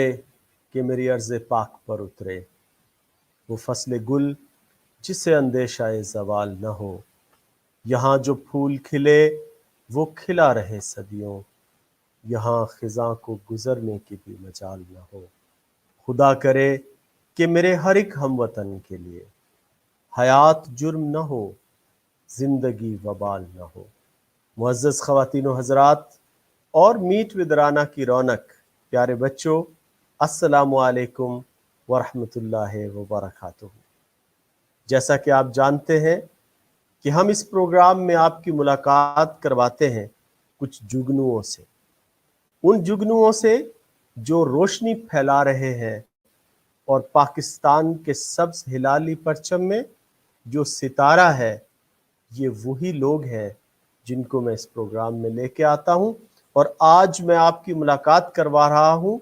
कि मेरी अर्ज़ पाक पर उतरे, वो फसले गुल जिसे अंदेशाए ज़वाल न हो। यहाँ जो फूल खिले वो खिला रहे सदियों, यहाँ ख़िज़ां को गुज़रने की भी मजाल न हो। खुदा करे कि मेरे हर एक हमवतन के लिए हयात जुर्म न हो, ज़िंदगी वबाल न हो। मुअज़्ज़ज़ ख़वातीन व हज़रात और मीट विद राना की रौनक प्यारे बच्चों, अस्सलामु अलैकुम व रहमतुल्लाहि व बरकातुहू। जैसा कि आप जानते हैं कि हम इस प्रोग्राम में आपकी मुलाकात करवाते हैं कुछ जुगनुओं से, उन जुगनुओं से जो रोशनी फैला रहे हैं और पाकिस्तान के सब्ज़ हिलाली परचम में जो सितारा है, ये वही लोग हैं जिनको मैं इस प्रोग्राम में लेके आता हूँ। और आज मैं आपकी मुलाकात करवा रहा हूँ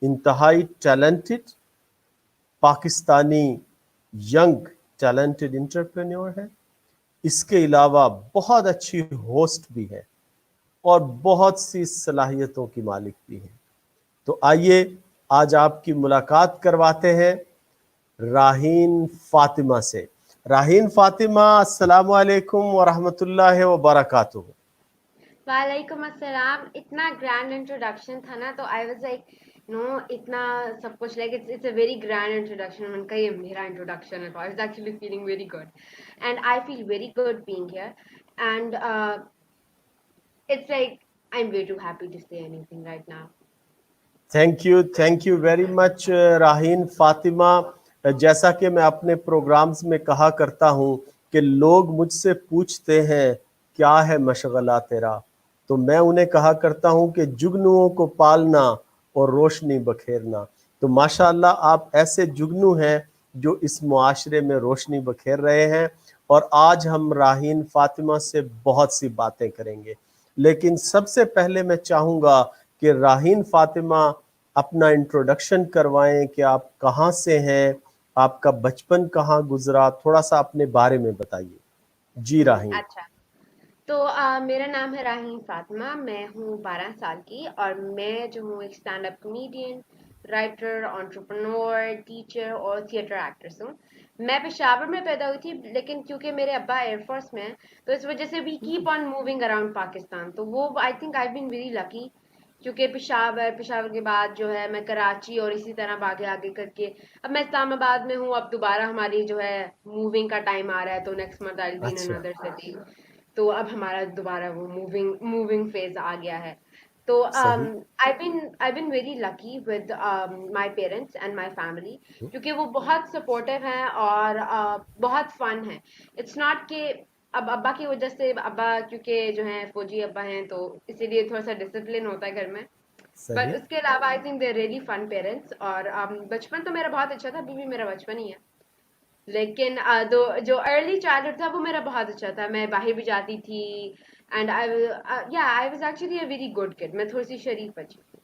इंतहाई talented Pakistani young talented entrepreneur है। इसके अलावा बहुत अच्छी होस्ट भी है और बहुत सी सलाहियतों की मालिक भी है। तो आइए आज आपकी मुलाकात करवाते हैं राहीन फातिमा से। राहीन फातिमा, अस्सलामु अलैकुम व रहमतुल्लाहि व बरकातुहू। वालेकुम अस्सलाम। इतना ग्रैंड इंट्रोडक्शन था ना, तो आई वाज लाइक नो, इतना सब कुछ like it's a very grand introduction. मैंने कहा ये मेरा इंट्रोडक्शन है, तो I was actually feeling very good and I feel very good being here and it's like I am way too happy to say anything right now. Thank you very much Raheen Fatima. जैसा कि मैं अपने programmes में कहा करता हूँ कि लोग मुझसे पूछते हैं क्या है मशगला तेरा, तो मैं उन्हें कहा करता हूँ कि जुगनुओं को पालना और रोशनी बखेरना। तो माशाअल्लाह आप ऐसे जुगनू हैं जो इस मुआशरे में रोशनी बखेर रहे हैं। और आज हम राहीन फातिमा से बहुत सी बातें करेंगे, लेकिन सबसे पहले मैं चाहूँगा कि राहीन फातिमा अपना इंट्रोडक्शन करवाएं कि आप कहाँ से हैं, आपका बचपन कहाँ गुजरा, थोड़ा सा अपने बारे में बताइए। जी राहीन। अच्छा, तो मेरा नाम है राहीन फातिमा। मैं हूँ 12 साल की और मैं जो हूँ एक stand up comedian, writer, entrepreneur, teacher और थिएटर एक्ट्रेस हूँ। मैं पेशावर में पैदा हुई थी, लेकिन क्योंकि मेरे अब्बा एयरफोर्स में हैं, तो इस वजह से we keep on moving around Pakistan. तो वो I think I been very lucky, क्योंकि पेशावर के बाद जो है मैं कराची और इसी तरह आगे आगे करके अब मैं इस्लामाबाद में हूँ। अब दोबारा हमारी जो है मूविंग का टाइम आ रहा है, तो next month I will be in अच्छा। Another city. तो अब हमारा दोबारा वो मूविंग मूविंग फेज आ गया है। तो सही। I been very lucky with my parents and my family, क्योंकि वो बहुत सपोर्टिव हैं और बहुत फन है। इट्स नॉट कि अब अब्बा की वजह से, अब्बा क्योंकि जो है फौजी अब्बा हैं, तो इसीलिए थोड़ा सा डिसिप्लिन होता है घर में। बट सही। उसके अलावा I think they really fun parents. और बचपन तो मेरा बहुत अच्छा था, अभी भी मेरा बचपन ही है। लेकिन जो अर्ली चाइल्डहुड था वो मेरा बहुत अच्छा था। मैं बाहर भी जाती थी and I was actually a very good kid. मैं थोड़ी सी शरीफ बच्ची थी,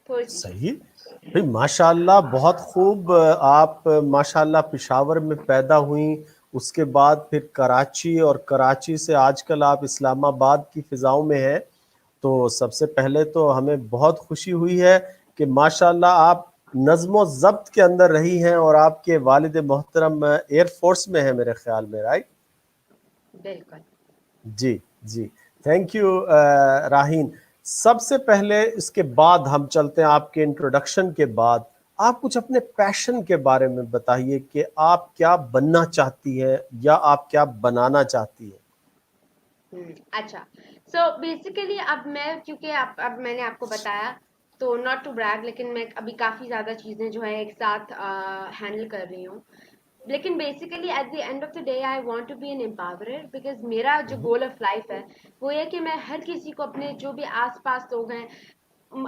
थोड़ी सी सही भाई, माशाल्लाह बहुत खूब। आप माशाल्लाह पिशावर में पैदा हुई, उसके बाद फिर कराची, और कराची से आजकल आप इस्लामाबाद की फिजाओं में हैं। तो सबसे पहले तो हमें बहुत खुशी हुई है कि माशाल्लाह आप नज़्म ज़ब्त के अंदर रही हैं और आपके वालिद मोहतरम एयर फोर्स में है मेरे ख्याल में, राइट? बिल्कुल। जी। जी। थैंक यू राहीन। सबसे पहले इसके बाद हम चलते हैं आपके इंट्रोडक्शन के बाद, आप कुछ अपने पैशन के बारे में बताइए कि आप क्या बनना चाहती हैं या आप क्या बनाना चाहती हैं। अच्छा, सो बेसिकली अब मैं, क्योंकि अब मैंने आपको बताया, तो नॉट टू ब्रैग, लेकिन मैं अभी काफ़ी ज़्यादा चीज़ें जो है एक साथ हैंडल कर रही हूँ। लेकिन basically at the end of the day I want to be an empowerer, because मेरा जो गोल ऑफ लाइफ है वो ये कि मैं हर किसी को, अपने जो भी आसपास लोग हैं,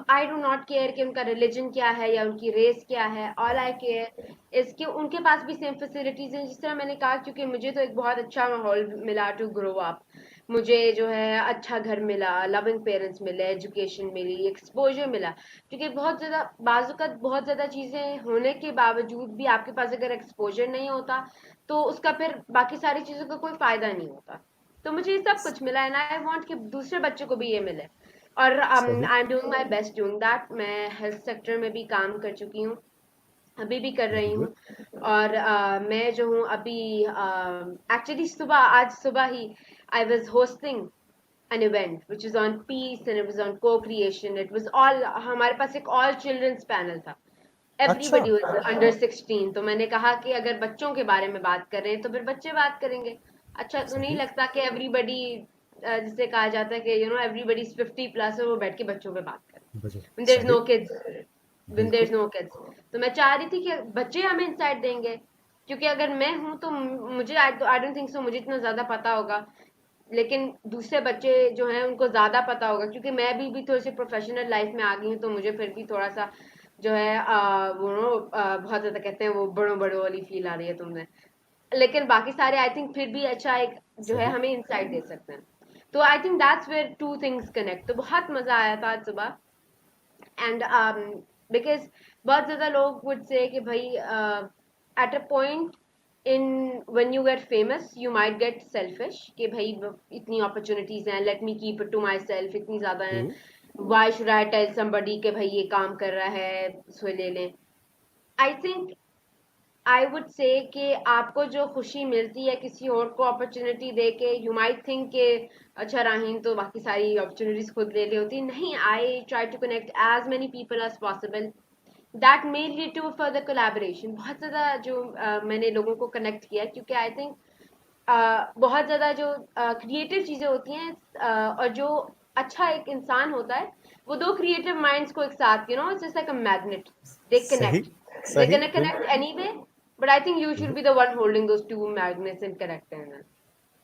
आई डू नॉट केयर कि उनका रिलीजन क्या है या उनकी रेस क्या है। ऑल आई केयर इज कि उनके पास भी सेम फैसिलिटीज हैं। जिस तरह मैंने कहा, क्योंकि मुझे तो एक बहुत अच्छा माहौल मिला टू ग्रो अप, मुझे जो है अच्छा घर मिला, लविंग पेरेंट्स मिले, एजुकेशन मिली, एक्सपोजर मिला। क्योंकि बहुत ज़्यादा बाजुकत बहुत ज़्यादा चीज़ें होने के बावजूद भी आपके पास अगर एक्सपोजर नहीं होता, तो उसका फिर बाकी सारी चीज़ों का कोई फ़ायदा नहीं होता। तो मुझे ये सब कुछ मिला एंड आई वांट कि दूसरे बच्चों को भी ये मिले। और सही। I am doing my best doing that. मैं हेल्थ सेक्टर में भी काम कर चुकी हूँ, अभी भी कर रही वेरी हूँ। गुड। और मैं जो हूँ अभी एक्चुअली आज सुबह ही I was hosting an event which is on peace and it was on co-creation. It was all, हमारे पास एक all children's panel था, अच्छा। everybody was under 16। तो मैंने कहा कि अगर बच्चों के बारे में बात कर रहे हैं तो फिर बच्चे बात करेंगे। अच्छा तो नहीं सही। लगता कि everybody जिसे कहा जाता है कि everybody is 50 plus और वो बैठ के बच्चों पे बात करें बजो। when there's सही। no kids, when there's बिल्कुल। no kids। तो मैं चाह रही थी कि बच्चे हमें इंसाइट देंगे, क्योंकि अगर मैं हूं तो मुझे आई डोंट थिंक सो मुझे इतना ज्यादा पता होगा, लेकिन दूसरे बच्चे जो हैं उनको ज्यादा पता होगा, क्योंकि मैं भी थोड़ी सी प्रोफेशनल लाइफ में आ गई हूँ, तो मुझे फिर भी थोड़ा सा जो है बहुत ज्यादा कहते हैं वो बड़ों बड़ों वाली फील आ रही है तुमने। लेकिन बाकी सारे आई थिंक फिर भी अच्छा एक जो है सही। हमें इंसाइट दे सकते हैं। तो I think that's where two things connect. तो बहुत मजा आया था आज सुबह। एंड बिकॉज बहुत ज्यादा लोग वुड से कि भाई at a point in when you get famous you might get selfish कि भाई इतनी अपॉर्चुनिटीज हैं, let me keep it to myself, इतनी ज्यादा हैं, why should I tell somebody के भाई ये काम कर रहा है सो ले लें। आई थिंक आई वुड से कि आपको जो खुशी मिलती है किसी और को अपॉर्चुनिटी दे के, यू माइट थिंक के अच्छा राहीन तो बाकी सारी अपॉर्चुनिटीज खुद ले ली होती, नहीं, I try to connect as many people as possible that may lead to further collaboration. बहुत ज़्यादा जो मैंने लोगों को कनेक्ट किया, क्योंकि आई थिंक बहुत ज़्यादा जो क्रिएटिव चीज़ें होती हैं और जो अच्छा एक इंसान होता है, वो दो क्रिएटिव माइंड्स को एक साथ it's just like a magnet, they सही। कनेक्ट, they're सही। gonna connect बिल्कुल। anyway, but I think you should be the one holding those two magnets and connecting them.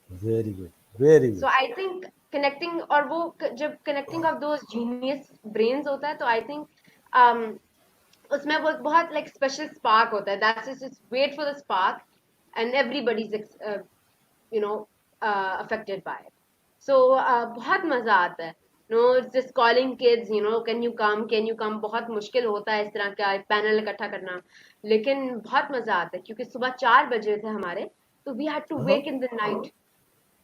Very good. Very So good. I think connecting, और वो जब connecting of those genius brains होता है तो I think um, उसमें वो बहुत like special spark होता है, that's just wait for the spark and everybody's you know affected by it. So बहुत मजा आता है। No it's just calling kids, can you come, बहुत मुश्किल होता है इस तरह का एक पैनल इकट्ठा करना, लेकिन बहुत मजा आता है क्योंकि सुबह 4 बजे थे हमारे, तो वी हैड टू हाँ। वेक इन द नाइट,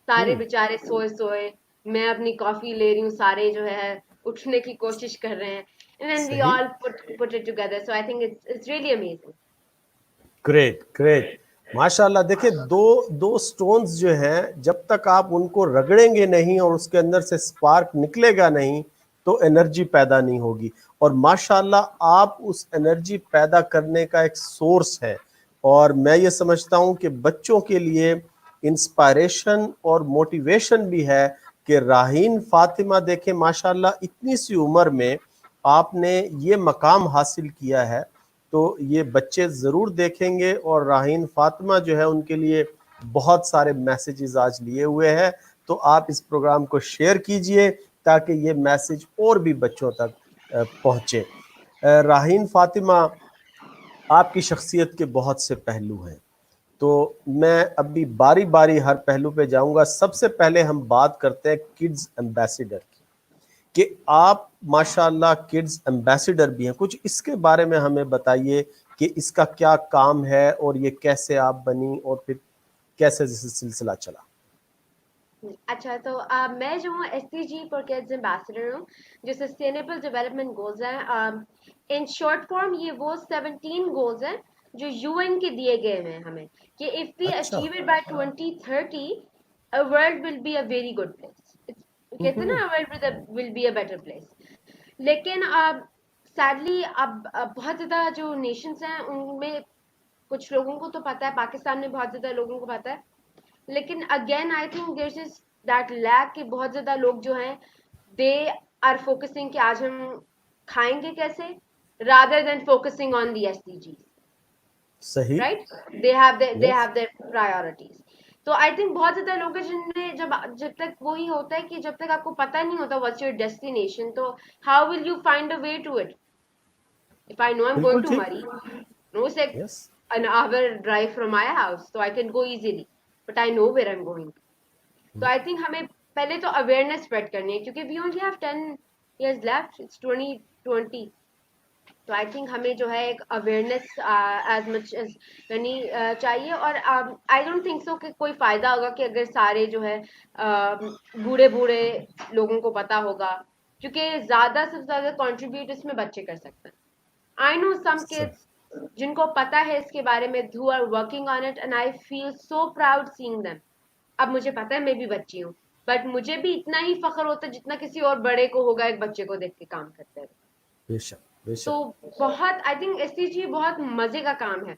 सारे हम्म। बेचारे सोए सोए, मैं अपनी कॉफी ले रही हूँ, सारे जो है उठने की कोशिश कर रहे हैं, एंड देन वी सही। All put it together. So I think it's really amazing. Great great. माशाल्लाह। देखिए, दो दो स्टोन्स जो हैं, जब तक आप उनको रगड़ेंगे नहीं और उसके अंदर से स्पार्क निकलेगा नहीं, तो एनर्जी पैदा नहीं होगी। और माशाल्लाह आप उस एनर्जी पैदा करने का एक सोर्स है। और मैं ये समझता हूँ कि बच्चों के लिए इंस्पायरेशन और मोटिवेशन भी है कि राहीन फातिमा देखें, माशाल्लाह इतनी सी उम्र में आपने ये मकाम हासिल किया है। तो ये बच्चे ज़रूर देखेंगे और राहीन फातिमा जो है उनके लिए बहुत सारे मैसेजेस आज लिए हुए हैं। तो आप इस प्रोग्राम को शेयर कीजिए ताकि ये मैसेज और भी बच्चों तक पहुँचे। राहीन फातिमा, आपकी शख्सियत के बहुत से पहलू हैं, तो मैं अभी बारी बारी हर पहलू पे जाऊंगा। सबसे पहले हम बात करते हैं किड्स एम्बेसडर की, कि आप माशाल्लाह किड्स एम्बेसडर भी हैं। कुछ इसके बारे में हमें बताइए कि इसका क्या काम है और ये कैसे आप बनी और फिर कैसे सिलसिला चला। अच्छा तो मैं जो हूँ SDG फॉर किड्स एम्बेसडर हूँ, जो सस्टेनेबल डेवलपमेंट गोल्स हैं। इन शॉर्ट फॉर्म ये वो 17 गोल्स हैं जो यूएन के दिए गए हैं हमें, कि इफ वी अच्छा। Achieve it by 2030 a world will be a very good place. कहते हैं ना, world will be a better place. लेकिन अब सैडली अब बहुत ज़्यादा जो नेशंस हैं उनमें कुछ लोगों को तो पता है, पाकिस्तान में बहुत ज़्यादा लोगों को पता है, लेकिन again I think there is that lack कि बहुत ज्यादा लोग जो हैं दे आर फोकसिंग कि आज हम खाएंगे कैसे, rather than focusing on the SDGs, सही। Right? They yes. Have their priorities. तो आई थिंक बहुत ज्यादा लोग हैं जिनमें जब तक वही होता है कि जब तक आपको पता नहीं होता व्हाट्स योर डेस्टिनेशन, तो how will you find a way to it? If I know I am going बिल्कुल टू ठीक। Murree, no, it's like yes. an hour drive from my house, so I can go easily, but I know where I'm going. तो I think हमें पहले तो awareness spread करनी है, क्योंकि we only have 10 years left, it's 2020। तो I think हमें जो है एक अवेयरनेस एज मच एज करनी चाहिए। और आई डोंट थिंक सो कि कोई फायदा होगा कि अगर सारे जो है बूढ़े बूढ़े लोगों को पता होगा, क्योंकि ज़्यादा से ज़्यादा कंट्रीब्यूट इसमें बच्चे कर सकते हैं। आई नो सम सही। किड्स जिनको पता है इसके बारे में, who are working on it, and I feel so proud seeing them. अब मुझे पता है मैं भी बच्ची हूँ, बट मुझे भी इतना ही फख्र होता है जितना किसी और बड़े को होगा एक बच्चे को देख के काम करते हुए। बेशक तो बेशक। बहुत, आई थिंक एसटीजी बहुत मजे का काम है,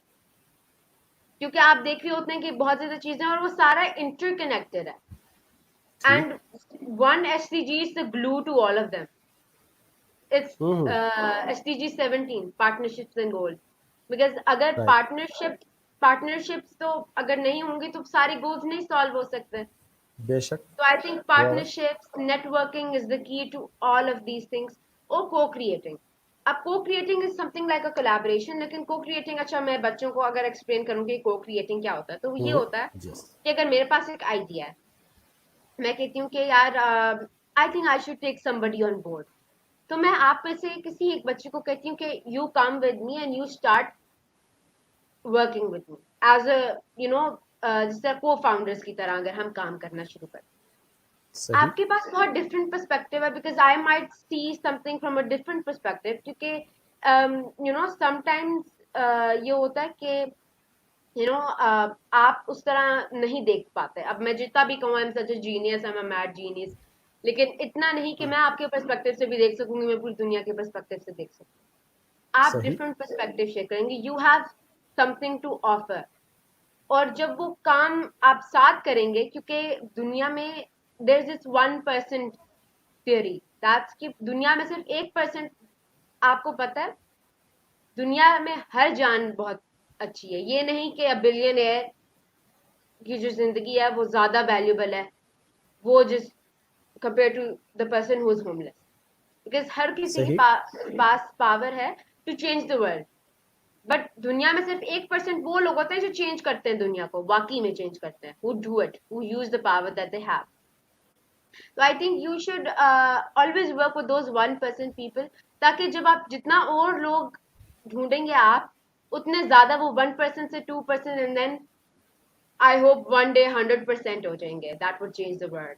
क्योंकि आप देख रहे होते हैं कि बहुत ज्यादा चीजें और वो सारा इंटरकनेक्टेड है, ठीक। And one SDG is the glue to all of them. It's hmm. SDG 17, partnerships and goals. Because अगर राइट। पार्टनरशिप्स तो अगर नहीं होंगी तो सारे गोल्स नहीं सॉल्व हो सकते। बेशक। तो I think you are partnerships, networking is the key to all of these things, और को क्रिएटिंग। अब co creating is something like a collaboration, लेकिन को क्रिएटिंग, अच्छा मैं बच्चों को अगर एक्सप्लेन करूंगी को क्रिएटिंग क्या होता है, तो ये होता है यस। कि अगर मेरे पास एक आइडिया है, मैं कहती हूँ कि यार I think I should take somebody on board, तो मैं आप में से किसी एक बच्चे को कहती हूँ कि you come with me and you start working with me as a you know, जैसे को फाउंडर्स की तरह अगर हम काम करना शुरू करें। सही। आपके पास बहुत डिफरेंट पर्सपेक्टिव है, because I might see something from a different perspective, क्योंकि यू नो समटाइम्स ये होता है कि यू नो आप उस तरह नहीं देख पाते। अब मैं जितना भी कहूँ I am such a genius, I am a mad genius, लेकिन इतना नहीं कि मैं आपके पर्सपेक्टिव से भी देख सकूंगी, मैं पूरी दुनिया के पर्सपेक्टिव से देख सकूँ। आप सही। डिफरेंट पर्सपेक्टिव शेयर करेंगे, you have something to offer. और जब वो काम आप साथ करेंगे, क्योंकि दुनिया में there is this 1% theory, that's कि दुनिया में सिर्फ 1%, आपको पता है दुनिया में हर जान बहुत अच्छी है, ये नहीं कि बिलियनर की जो जिंदगी है वो ज्यादा वैल्यूबल है, वो जिस compare to the person who is homeless, because हर किसी के सही। पास पावर है to change the world. But दुनिया में सिर्फ 1% वो लोग होते हैं जो चेंज करते हैं दुनिया को, वाकई में चेंज करते हैं, who do it, who use the power that they have. तो I think you should always work with those 1% people, ताकि जब आप जितना और लोग ढूंढेंगे आप, उतने ज्यादा वो 1% से 2%, and then I hope one day 100% हो जाएंगे, that would change the world.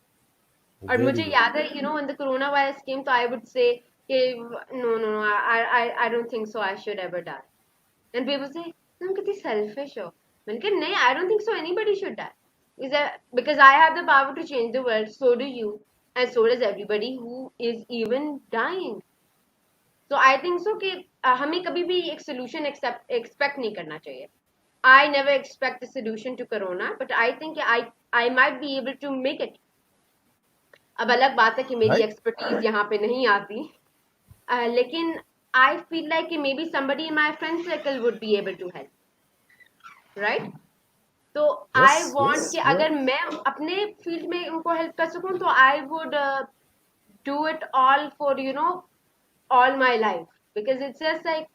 और वेरी मुझे गुड। याद है, you know, when the corona virus came, तो आई वुड से कि no no no, I don't think so I should ever die, and people say तुम कितनी selfish हो। मैंने कहा नहीं, I don't think so anybody should die, is because I have the power to change the world, so do you, and so does everybody who is even dying. तो I think so कि हमें कभी भी एक solution expect नहीं करना चाहिए। I never expect a solution to corona, but I think I might be able to make it. अब अलग बात है कि मेरी राइट। एक्सपर्टीज यहाँ पे नहीं आती, लेकिन आई फील लाइक कि maybe somebody in my friend circle would be able to help, right? तो यस आई यस। वॉन्ट कि यू आर अगर मैं अपने फील्ड में उनको हेल्प कर सकूं, तो I would do it all for you know all my life, because it's just like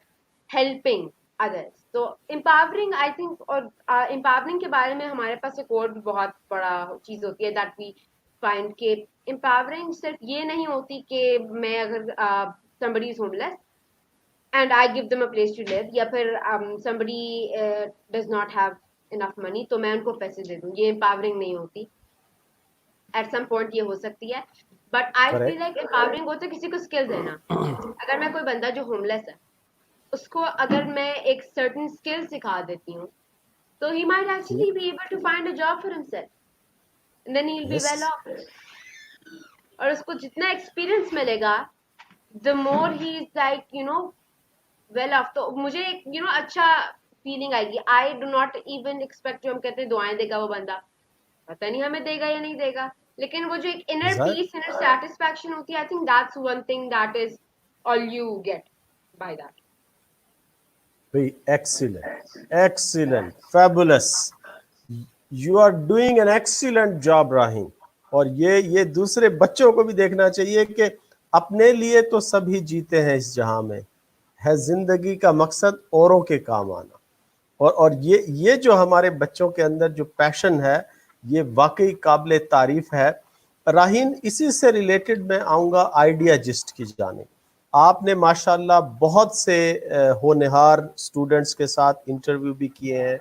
helping others. तो empowering, I think, और empowering के बारे में हमारे पास एक और भी बहुत बड़ा चीज होती है that we find कि empowering सिर्फ ये नहीं होती कि मैं अगर somebody is homeless and I give them a place to live, या फिर somebody does not have enough money तो मैं उनको पैसे दे दूँ, ये empowering नहीं होती। एट सम पॉइंट ये हो सकती है, but I feel correct. Like empowering होता है किसी को स्किल देना। अगर मैं कोई बंदा जो होमलेस है, उसको अगर मैं एक सर्टेन स्किल सिखा देती हूँ, तो ही माइट ठीक। Actually be able to find a job for himself, and then he will be yes. Well off. और उसको जितना एक्सपीरियंस मिलेगा, the more he is like you know well off. तो मुझे एक यू नो अच्छा feeling आएगी। I do not even expect, जो हम कहते हैं दुआएं देगा वो बंदा, पता नहीं हमें देगा या नहीं देगा, लेकिन वो जो एक इनर जाहिर। पीस, इनर सेटिस्फैक्शन होती है, I think that's one thing that is all you get by that. भाई excellent excellent fabulous. You are doing an excellent job Raheen. और ये दूसरे बच्चों को भी देखना चाहिए कि अपने लिए तो सभी जीते हैं इस जहां में, है जिंदगी का मकसद औरों के काम आना। और ये जो हमारे बच्चों के अंदर जो पैशन है, ये वाकई काबिल तारीफ है। राहीन, इसी से रिलेटेड मैं आऊँगा आइडियाजिस्ट की जानिब। आपने माशाल्लाह बहुत से होनहार स्टूडेंट्स के साथ इंटरव्यू भी किए हैं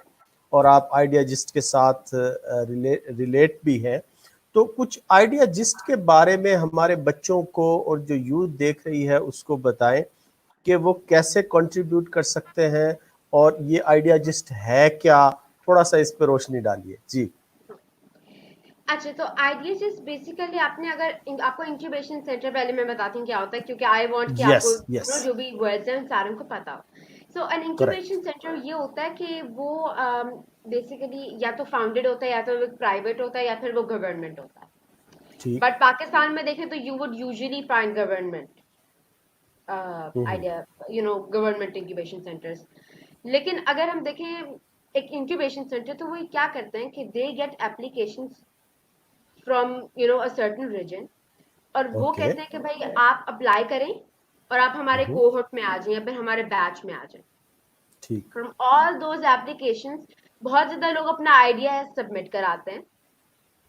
और आप आइडियाजिस्ट के साथ रिलेट भी हैं। तो कुछ आइडिया जिस्ट के बारे में हमारे बच्चों को और जो यूथ देख रही है उसको बताएं कि वो कैसे कंट्रीब्यूट कर सकते हैं, और ये आइडिया जिस्ट है क्या, थोड़ा सा इस पे रोशनी डालिए जी। अच्छा, तो आइडिया जस्ट बेसिकली आपने अगर आपको इंक्यूबेशन सेंटर, पहले मैं बताती हूँ क्या होता है, क्योंकि आई वांट कि यस आपको यस जो भी वर्ड्स हैं उन सारों को पता हो। सो एन करेक्ट। इंक्यूबेशन सेंटर ये होता है कि वो बेसिकली या तो फाउंडेड होता है, या तो प्राइवेट होता है, या फिर वो गवर्नमेंट होता है। ठीक। बट पाकिस्तान में देखें तो you would usually find government hmm. Idea, government incubation centres. लेकिन अगर हम देखें एक इंक्यूबेशन सेंटर, तो वो क्या करते हैं कि they get application from a certain reason, और वो ओके। कहते हैं कि भाई आप अप्लाई करें और आप हमारे कोहोर्ट में आ जाएं या फिर हमारे बैच में आ जाएं। ठीक। फ्रॉम ऑल दोज एप्लीकेशंस बहुत ज्यादा लोग अपना आइडिया सबमिट कराते हैं,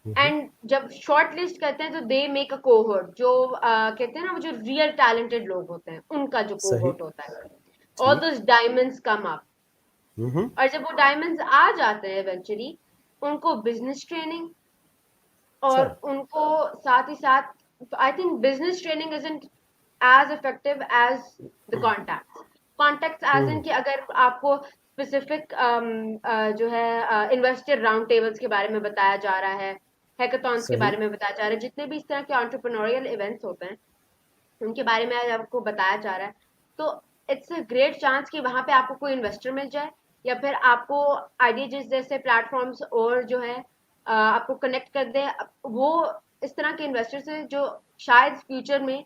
एंड जब शॉर्ट लिस्ट करते हैं तो दे मेक अ कोहोर्ट, जो कहते हैं ना, वो जो रियल टैलेंटेड लोग होते हैं उनका जो सही। कोहोर्ट होता है। ऑल ठीक। दोज डायमंड्स कम अप, हम्म। और जब वो डायमंड्स आ जाते हैं इवेंचुअली, उनको बिजनेस ट्रेनिंग, अच्छा। और उनको साथ ही साथ I think business training isn't as effective as the contacts as in hmm. कि अगर आपको स्पेसिफिक जो है इन्वेस्टर राउंड टेबल्स के बारे में बताया जा रहा है, हैकाथॉन्स के सही। बारे में बताया जा रहा है, जितने भी इस तरह के एंटरप्रेन्योरियल इवेंट्स होते हैं उनके बारे में आज आपको बताया जा रहा है, तो इट्स अ ग्रेट चांस कि वहां पे आपको कोई इन्वेस्टर मिल जाए, या फिर आपको आइडिया जिस जैसे प्लेटफॉर्म्स और जो है आपको कनेक्ट कर दे वो इस तरह के इन्वेस्टर से जो शायद फ्यूचर में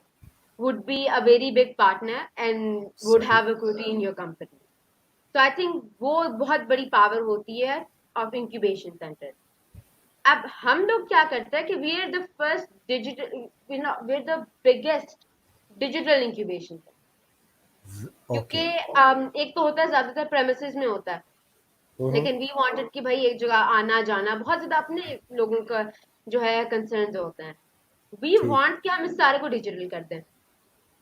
would be a very big partner and would सही। have equity in your company. So I think वो बहुत बड़ी पावर होती है of incubation center. अब हम लोग क्या करते हैं कि we are the first digital, we're the biggest digital incubation center. क्योंकि ओके। एक तो होता है ज्यादातर प्रेमिसेस में होता है, लेकिन वी वांटेड कि भाई एक जगह आना जाना बहुत ज्यादा अपने लोगों का जो है कंसर्न होते हैं, वी ठीक। वांट कि हम इस सारे को डिजिटल कर दें।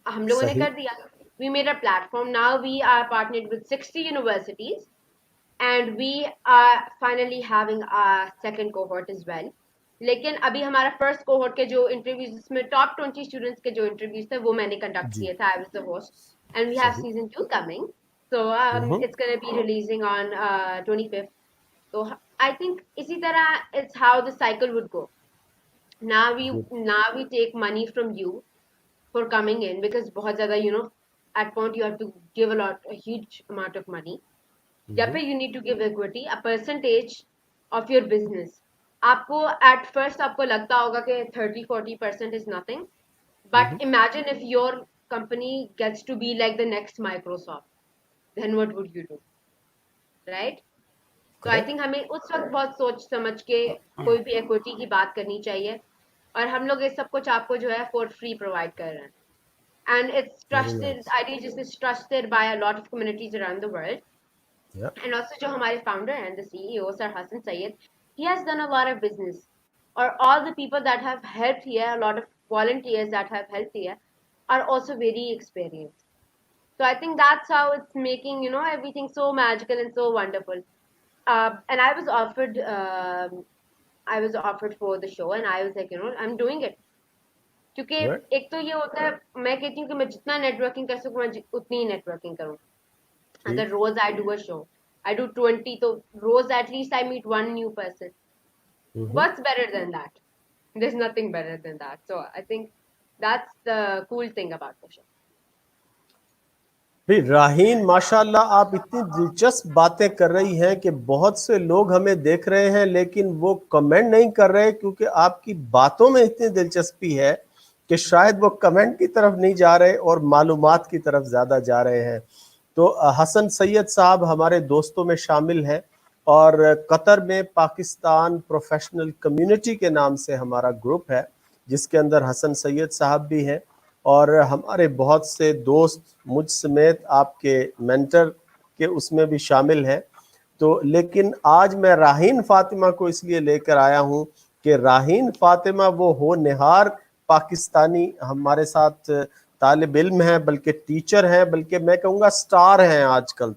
हम लोगों ने सही। कर दिया, we made a platform, now we are partnered with 60 universities and we are finally having our second cohort as well. लेकिन अभी हमारा फर्स्ट कोहॉर्ट के जो इंटरव्यूज, जिसमें टॉप 20 स्टूडेंट्स के जो इंटरव्यूज थे वो मैंने कंडक्ट जी। किए थे, I was the host, and we have सही। Season 2 coming, so it's gonna be releasing on 25th. तो आई थिंक इसी तरह it's how the cycle would go. now we good. now we take money from you for coming in, because बहुत ज़्यादा at point you have to give a huge amount of money, या फिर you need to give equity, a percentage of your business. आपको at first आपको लगता होगा कि 30-40% is nothing, but imagine if your company gets to be like the next Microsoft, then what would you do, right? तो आई correct. Think हमें उस वक्त बहुत सोच समझ के कोई भी इक्विटी की बात करनी चाहिए, और हम लोग इस सब कुछ आपको जो है फॉर फ्री प्रोवाइड कर रहे हैं, and it's very trusted, nice. IDGIS is trusted by a lot of communities around the world. या। And also जो हमारे founder and the CEO Sir Hassan Syed, he has done a lot of business, or all the people that have helped here, a lot of volunteers that have helped here are also very experienced. So I think that's how it's making everything so magical and so wonderful. And I was offered for the show, and I was like, I'm doing it. क्योंकि good. एक तो ये होता है, मैं कहती हूँ कि मैं जितना नेटवर्किंग कर सकूँ मैं उतनी ही नेटवर्किंग करूँ. अगर ठीक। रोज I do a show, I do 20, तो रोज at least I meet one new person. What's better than that? There's nothing better than that. So I think that's the cool thing about the show. भाई राहीन, माशाल्लाह आप इतनी दिलचस्प बातें कर रही हैं कि बहुत से लोग हमें देख रहे हैं लेकिन वो कमेंट नहीं कर रहे, क्योंकि आपकी बातों में इतनी दिलचस्पी है कि शायद वो कमेंट की तरफ नहीं जा रहे और मालूमात की तरफ ज़्यादा जा रहे हैं। तो हसन सैयद साहब हमारे दोस्तों में शामिल हैं, और कतर में पाकिस्तान प्रोफेशनल कम्युनिटी के नाम से हमारा ग्रुप है, जिसके अंदर हसन सैयद साहब भी हैं, और हमारे बहुत से दोस्त मुझ समेत आपके मेंटर के उसमें भी शामिल हैं। तो लेकिन आज मैं राहीन फातिमा को इसलिए लेकर आया हूं कि राहीन फातिमा वो होनहार पाकिस्तानी हमारे साथ तालिब इल्म है, बल्कि टीचर हैं, बल्कि मैं कहूँगा स्टार हैं आजकल।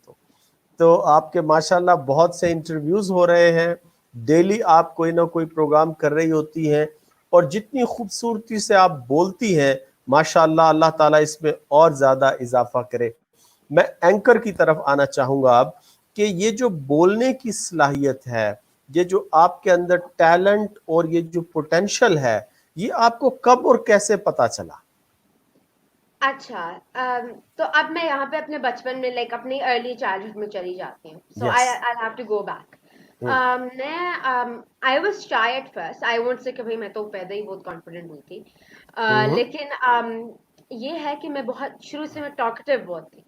तो आपके माशाल्लाह बहुत से इंटरव्यूज़ हो रहे हैं, डेली आप कोई ना कोई प्रोग्राम कर रही होती हैं, और जितनी खूबसूरती से आप बोलती हैं, माशाअल्लाह, अल्लाह ताला इसमें और ज़्यादा इजाफा करे। मैं एंकर की तरफ आना चाहूँगा अब, कि ये जो बोलने की सलाहियत है, ये जो आपके अंदर टैलेंट और ये जो पोटेंशियल है, ये आपको कब और कैसे पता चला? अच्छा, तो अब मैं यहाँ पे अपने बचपन में लाइक अपनी अर्ली चाइल्डहुड में चली जाती हूँ। So I yes. I have to go back. Hmm. मैं I was shy at first. I won't say कि भाई मैं तो पैदा ही बहुत कॉन्फिडेंट हुई थी। हम्म। लेकिन ये है कि मैं बहुत शुरू से मैं टॉकटिव बहुत थी।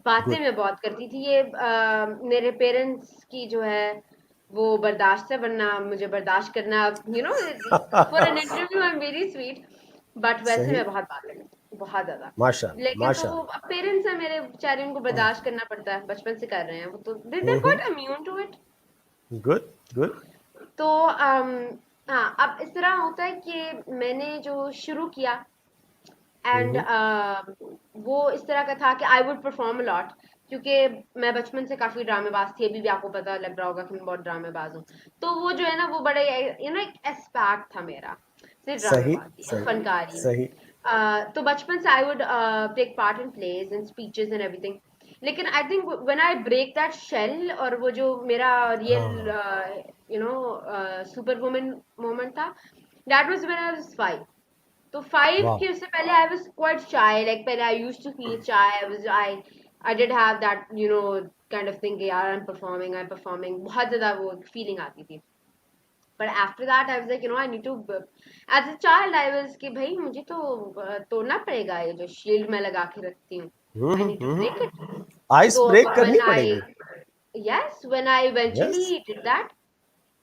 बातें गुड। मैं बहुत करती थी। ये मेरे पेरेंट्स की जो है वो बर्दाश्त है, वरना मुझे बर्दाश्त करना, you know, for an interview I am very sweet, but वैसे सही। मैं बहुत बात करती हूँ, बहुत ज्यादा। माशाल्लाह, लेकिन तो वो माशाल्लाह। पेरेंट्स है मेरे बेचारे, उनको बर्दाश्त करना पड़ता है, बचपन से कर रहे हैं वो, तो they hmm. Quite immune to it. Good, good. तो हाँ, अब इस तरह होता है कि मैंने जो शुरू किया, एंड हम्म। वो इस तरह का था कि I would perform a lot, क्योंकि मैं बचपन से काफी ड्रामेबाज थी। अभी भी आपको पता लग रहा होगा कि मैं बहुत ड्रामेबाज हूँ। तो वो जो है ना, वो बड़े, यू नो, एक एस्पेक्ट था मेरा, सिर्फ सही, ड्रामेबाजी, एक सही, फनकारी में। सही। तो बचपन से I would take part in plays and speeches and everything. लेकिन I think when I break that shell, और वो जो मेरा रियल, हाँ। You know, super woman moment था, that was when I was 5। तो 5 वाह। के उससे पहले I was quite shy, like पहले I used to feel shy, I did have that, you know, kind of thing, यार आई एम परफॉर्मिंग, बहुत ज्यादा वो फीलिंग आती थी। But after that I was like, you know, I need to, as a child I was कि भाई मुझे तो तोड़ना पड़ेगा ये जो शील्ड मैं लगा के रखती हूँ, I need to break it. Ice तो ब्रेक करनी व्हेन आई, पड़ेगी। yes, when I yes. eventually did that,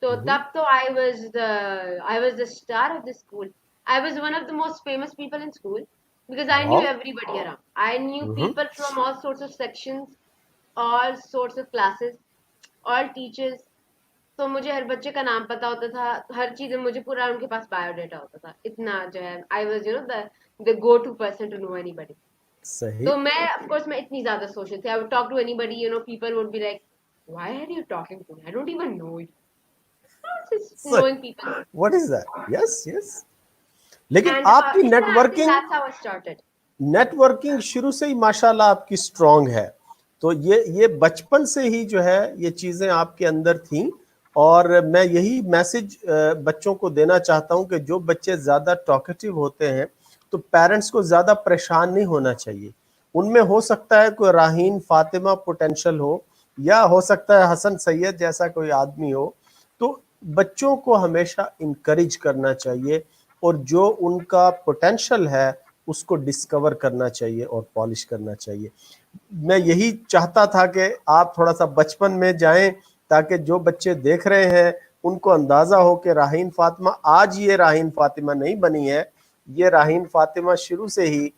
so तब तो I was the star of the school. I was one of the most famous people in school because I knew वाह। everybody around. I knew people from all sorts of sections, all sorts of classes, all teachers. तो मुझे हर बच्चे का नाम पता होता था, हर चीज मुझे पूरा उनके पास बायोडाटा होता था, इतना जो है I was, you know, the go to person to know anybody. सही। तो मैं, ऑफ कोर्स, मैं इतनी ज्यादा सोशल थी। I would talk to anybody, you know, people would be like, why are you talking to me, I don't even know you, just knowing people. What is that? Yes, yes. लेकिन And आपकी इस तरह, I think networking, that's how I started. Networking शुरू से ही माशाल्लाह आपकी strong है। तो ये बचपन से ही जो है ये चीज़ें आपके अंदर थीं। और मैं यही मैसेज बच्चों को देना चाहता हूं कि जो बच्चे ज़्यादा टॉकेटिव होते हैं, तो पेरेंट्स को ज़्यादा परेशान नहीं होना चाहिए। उनमें हो सकता है कोई राहीन फातिमा पोटेंशियल हो, या हो सकता है हसन सैयद जैसा कोई आदमी हो। तो बच्चों को हमेशा इनकरेज करना चाहिए, और जो उनका पोटेंशियल है उसको डिस्कवर करना चाहिए और पॉलिश करना चाहिए। मैं यही चाहता था कि आप थोड़ा सा बचपन में जाएं, ताकि जो बच्चे देख रहे हैं उनको अंदाज़ा हो कि राहीन फातिमा आज ये राहीन फातिमा नहीं बनी है, ये राहीन फातिमा शुरू से ही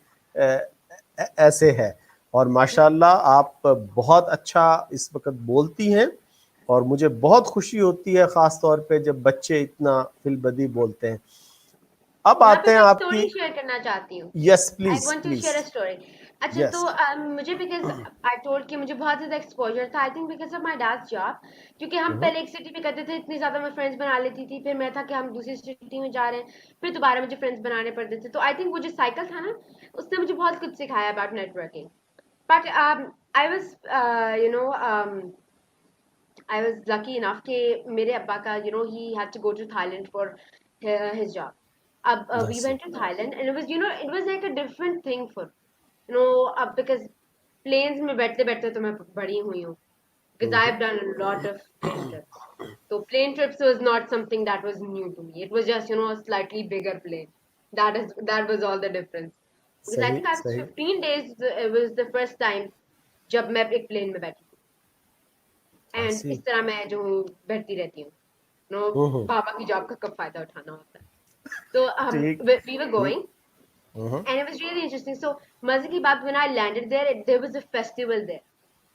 ऐसे है। और माशाल्लाह आप बहुत अच्छा इस वक्त बोलती हैं, और मुझे बहुत खुशी होती है ख़ास तौर पे जब बच्चे इतना फिलबदी बोलते हैं। अब यहाँ पे आते हैं मैं एक आपकी। स्टोरी शेयर करना चाहती हूँ। Yes, I please, want to please. Share a story. अच्छा, तो यस। मुझे, बिकॉज आई टोल्ड कि मुझे बहुत ज्यादा एक्सपोजर था, I think because of my dad's job. क्योंकि हम पहले एक सिटी में करते थे, इतनी ज्यादा मैं फ्रेंड्स बना लेती थी, फिर मैं था कि हम दूसरी सिटी में जा रहे हैं, फिर दोबारा मुझे फ्रेंड्स बनाने पड़ते थे। तो आई थिंक वो जो साइकिल था ना, उसने मुझे बहुत कुछ सिखाया about networking. But I was, you no, I was lucky enough कि मेरे अब्बा का, you know, he had to go to Thailand for his job. अब we Nice. went to Thailand, and it was, you know, it was like a different thing for, you know, अब because planes में बैठते बैठते तो मैं बड़ी हुई हूँ, because I've done a lot of plane trips. So plane trips was not something that was new to me. It was just, you know, a slightly bigger plane. That was all the difference. Because I सही, think I was सही। 15 days. It was the first time जब मैं एक plane में बैठी थी, I and see. इस तरह मैं जो हूँ बैठती रहती हूँ, नो, हम्म। पापा की जॉब का कब फायदा उठाना होता है। तो हम, ठीक, वी वर ठीक। Going, and it was really interesting. So मजे की बात, when I landed there was a festival there.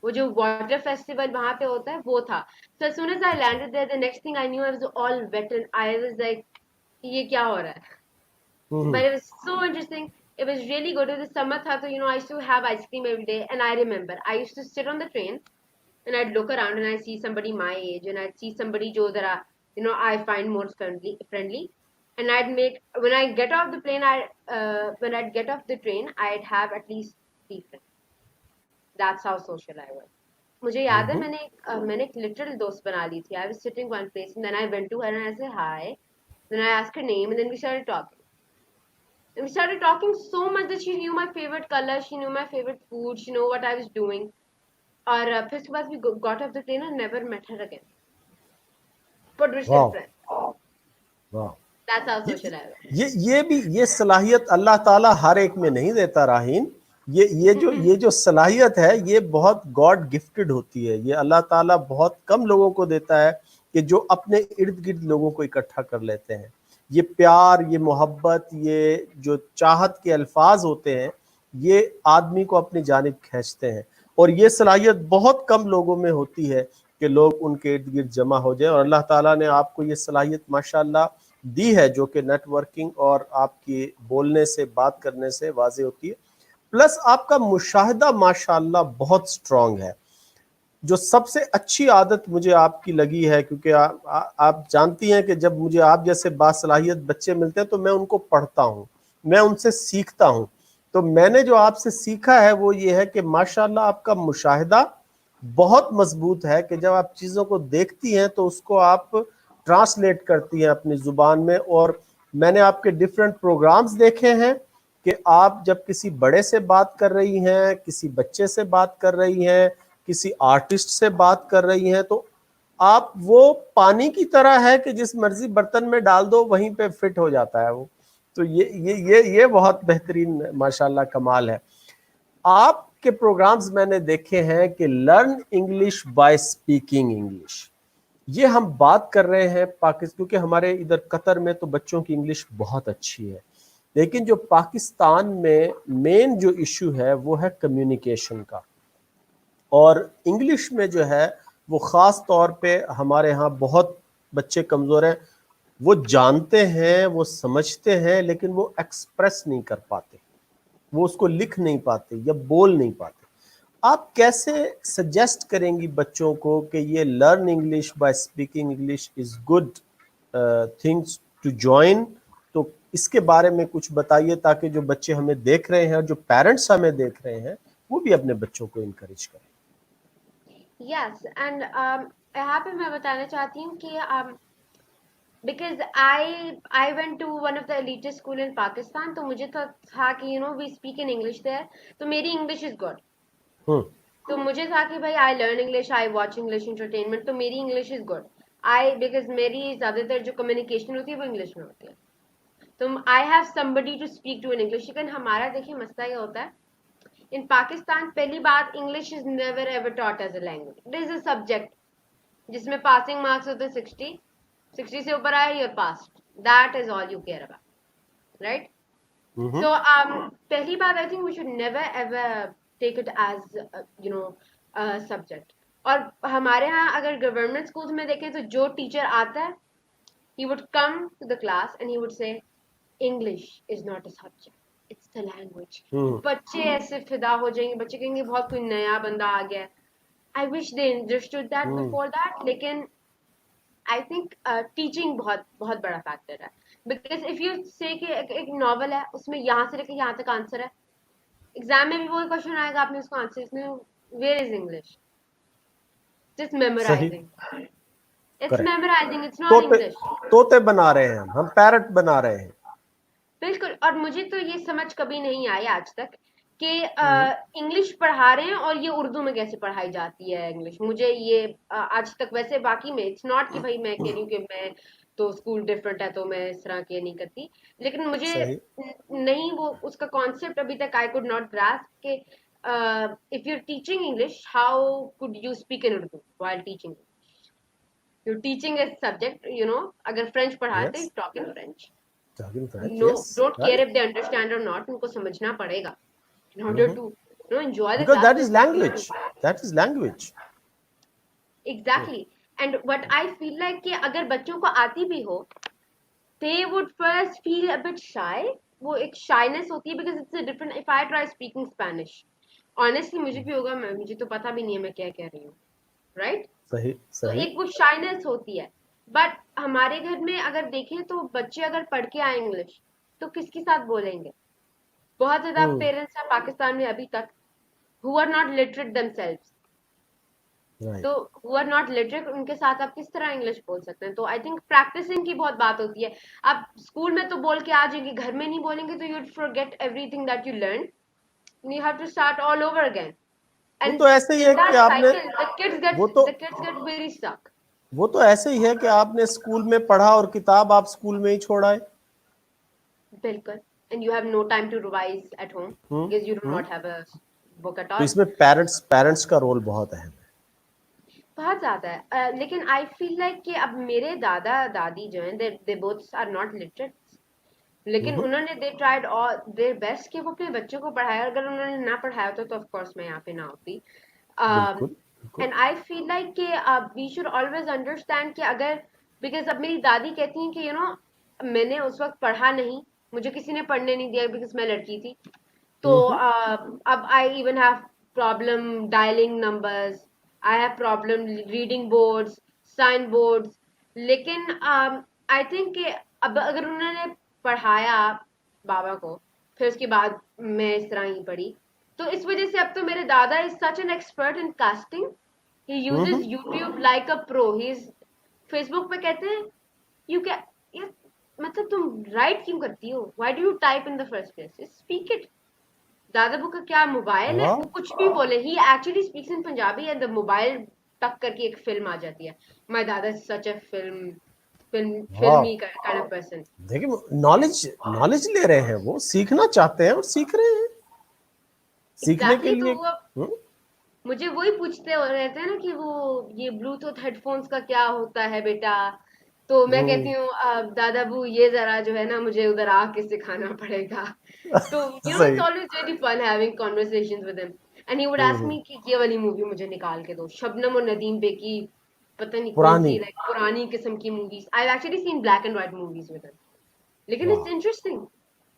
वो जो वाटर फेस्टिवल वहां पे होता है वो था। So as soon as I landed there, the next thing I knew, I was all wet and I was like, ये क्या हो रहा है। हम्म। But it was so interesting. It was really good. It was summer tha, so, you know, I used to have ice cream every day. And I remember I used to sit on the train and I'd look around and I see somebody my age and I'd see somebody jo that I find more friendly. and I'd make when I get off the plane, when I'd get off the train, I'd have at least 3 friends. That's how social I was. मुझे याद है हम्म। मैंने एक little दोस्त बना ली थी. I was sitting one place and then I went to her and I said hi. Then I asked her name and then we started talking. And we started talking so much that she knew my favorite color, she knew my favorite food, she knew what I was doing. और फिर उसके बाद we got off the train and never met her again. But we're still वाह friends. वाह। That's how ये social I was. ये भी ये सलाहियत अल्लाह ताला हर एक में नहीं देता राहीन। ये जो सलाहियत है ये बहुत गॉड गिफ्टेड होती है। ये अल्लाह ताला बहुत कम लोगों को देता है कि जो अपने इर्द गिर्द लोगों को इकट्ठा कर लेते हैं। ये प्यार, ये मोहब्बत, ये जो चाहत के अल्फाज होते हैं, ये आदमी को अपनी जानिब खींचते हैं। और ये सलाहियत बहुत कम लोगों में होती है कि लोग उनके इर्द गिर्द जमा हो जाए। और अल्लाह ताला ने आपको ये सलाहियत माशाल्लाह दी है, जो कि नेटवर्किंग और आपकी बोलने से, बात करने से वाज़ेह होती है। प्लस आपका मुशाहिदा माशाल्लाह बहुत स्ट्रांग है। जो सबसे अच्छी आदत मुझे आपकी लगी है, क्योंकि आप जानती हैं कि जब मुझे आप जैसे बासलाहियत बच्चे मिलते हैं तो मैं उनको पढ़ता हूँ, मैं उनसे सीखता हूँ। तो मैंने जो आपसे सीखा है वो ये है कि माशाल्लाह आपका मुशाहिदा बहुत मजबूत है कि जब आप चीज़ों को देखती हैं तो उसको आप ट्रांसलेट करती हैं अपनी ज़ुबान में। और मैंने आपके डिफरेंट प्रोग्राम्स देखे हैं कि आप जब किसी बड़े से बात कर रही हैं, किसी बच्चे से बात कर रही हैं, किसी आर्टिस्ट से बात कर रही हैं, तो आप वो पानी की तरह है कि जिस मर्जी बर्तन में डाल दो वहीं पे फिट हो जाता है वो। तो ये बहुत बेहतरीन माशाल्लाह कमाल है। आपके प्रोग्राम्स मैंने देखे हैं कि learn English by speaking English. ये हम बात कर रहे हैं पाकिस्तान, क्योंकि हमारे इधर कतर में तो बच्चों की इंग्लिश बहुत अच्छी है, लेकिन जो पाकिस्तान में मेन जो इशू है वो है कम्युनिकेशन का। और इंग्लिश में जो है वो ख़ास तौर पे हमारे यहाँ बहुत बच्चे कमज़ोर हैं। वो जानते हैं, वो समझते हैं, लेकिन वो एक्सप्रेस नहीं कर पाते, वो उसको लिख नहीं पाते या बोल नहीं पाते। आप कैसे सजेस्ट करेंगी बच्चों को कि ये learn English by speaking English is good things to join? तो इसके बारे में कुछ बताइए ताकि जो बच्चे हमें देख रहे हैं और जो पेरेंट्स हमें देख रहे हैं वो भी अपने बच्चों को इनकरेज करें। Yes, and यहाँ पे मैं बताना चाहती हूँ कि because I went to one of the elitist school in Pakistan, तो मुझे तो था कि we speak in English there, तो मेरी English is good. तो मुझे था कि भाई I learn English, I watch English entertainment, तो मेरी English is good. Because मेरी ज़्यादातर जो communication होती है वो English में होती है, तो I have somebody to speak to in English. लेकिन हमारा देखिए मसला ये होता है in Pakistan, पहली बात English is never ever taught as a language. It is a subject जिसमें passing marks होते 60 से ऊपर आए you're passed. That is all you care about, right? So पहली बात I think we should never ever take it as a subject. और हमारे यहाँ अगर गवर्नमेंट स्कूल्स में देखें तो जो टीचर आता है he would come to the class and he would say English is not a subject, it's the language. बच्चे ऐसे फिदा हो जाएंगे, बच्चे कहेंगे बहुत कोई नया बंदा आ गया है. I wish they understood that before that, लेकिन I think teaching बहुत बहुत बड़ा फैक्टर है. Because if you say कि एक नॉवल है उसमें यहाँ से लेकर यहाँ तक आंसर है, एग्जाम में भी वही क्वेश्चन आएगा, आपने उसको आंसर इसमें where is English? Just memorizing. It's memorizing, it's not English. तोते बना रहे हैं हम पैरट बना रहे हैं। बिल्कुल। और मुझे तो ये समझ कभी नहीं आई आज तक कि इंग्लिश पढ़ा रहे हैं और ये उर्दू में कैसे पढ़ाई जाती है इंग्लिश। मुझे ये आज तक, वैसे बाकी में इट्स नॉट कि भाई मैं कह रही हूँ कि मैं तो स्कूल डिफरेंट है तो मैं इस तरह की नहीं करती, लेकिन मुझे नहीं वो उसका कॉन्सेप्ट अभी तक आई कुड नॉट ग्रास्प कि if you are teaching English how could you speak in Urdu while teaching. You teaching a subject, अगर फ्रेंच पढ़ाते हैं talk in French. No, don't care if they understand or not. उनको समझना पड़ेगा in order to enjoy the because class. that is language. That is language. Exactly. And what I feel like कि अगर बच्चों को आती भी हो, they would first feel a bit shy. वो एक shyness होती है because it's a different. If I try speaking Spanish, honestly मुझे भी होगा, मुझे तो पता भी नहीं है मैं क्या कह रही हूँ, right? सही तो सही। एक वो shyness होती है. बट हमारे घर में अगर देखें तो बच्चे अगर पढ़ के आए इंग्लिश तो किसके साथ बोलेंगे? बहुत ज्यादा हम्म। पेरेंट्स हैं पाकिस्तान में अभी तक who are not literate themselves, right. तो हु आर नॉट लिटरेट उनके साथ आप किस तरह इंग्लिश बोल सकते हैं? तो आई थिंक प्रैक्टिसिंग की बहुत बात होती है। आप स्कूल में तो बोल के आ जाएंगे, घर में नहीं बोलेंगे तो you forget everything that you learn, you have to start all over again, वो and तो ऐसे ही in है कि that आपने cycle वो तो the kids get very stuck. वो तो ऐसे ही है कि आपने स्कूल में पढ़ा और किताब आप स्कूल में ही छोड़ आए। बिल्कुल, and you have no time to revise at home hmm. because you do hmm. not have a book at तो all. इसमें पेरेंट्स पेरेंट्स का रोल बहुत अहम है। बहुत ज्यादा है। लेकिन आई फील लाइक कि अब मेरे दादा दादी जो हैं they both are not literate, लेकिन हम्म। उन्होंने they tried all their best कि वो अपने बच्चों को पढ़ाया। अगर उन्होंने ना पढ़ाया होता तो ऑफ कोर्स मैं यहाँ पे ना होती। बिल्कुल बिल्कुल। एंड आई फील लाइक कि वी शुड ऑलवेज अंडरस्टैंड कि अगर, बिकॉज अब मेरी दादी कहती हैं कि मैंने उस वक्त पढ़ा नहीं, मुझे किसी ने पढ़ने नहीं दिया बिकॉज मैं लड़की थी। तो हम्म। अब I even have problem dialling numbers, I have problem reading boards, sign boards. लेकिन आई थिंक कि अब अगर उन्होंने पढ़ाया बाबा को, फिर उसके बाद मैं इस तरह ही पढ़ी, तो इस वजह से अब तो मेरे दादा is such an expert in casting, he uses hmm. YouTube like a pro. He is Facebook पे कहते हैं यू कैन, मतलब तुम राइट क्यों करती हो, why do you type in the first place, speak it. दादाबू का क्या मोबाइल है, वाह वो कुछ भी बोले, he actually speaks in Punjabi and the mobile टक करके एक फिल्म आ जाती है। माय दादा इज सच अ वाह। फिल्मी काइंड ऑफ पर्सन। देखिए नॉलेज नॉलेज ले रहे हैं, वो सीखना चाहते हैं और सीख रहे हैं सीखने के एग्जैक्टली, लिए। तो वो मुझे वही पूछते हो रहते हैं ना कि वो ये ब्लूटूथ हेडफोन्स का क्या होता है बेटा। तो मैं कहती हम्म। हूँ दादाबू ये जरा जो है ना मुझे उधर आके सिखाना पड़ेगा। तो इट्स सही। Always very fun having conversations with him, and he would ask hmm. Me कि ये वाली मूवी मुझे निकाल के दो, शबनम और नदीम बेकी, पता नहीं कौन पुरानी। सी लाइक पुरानी किस्म की movies. I actually seen black and white movies with him, लेकिन वाह। It's interesting,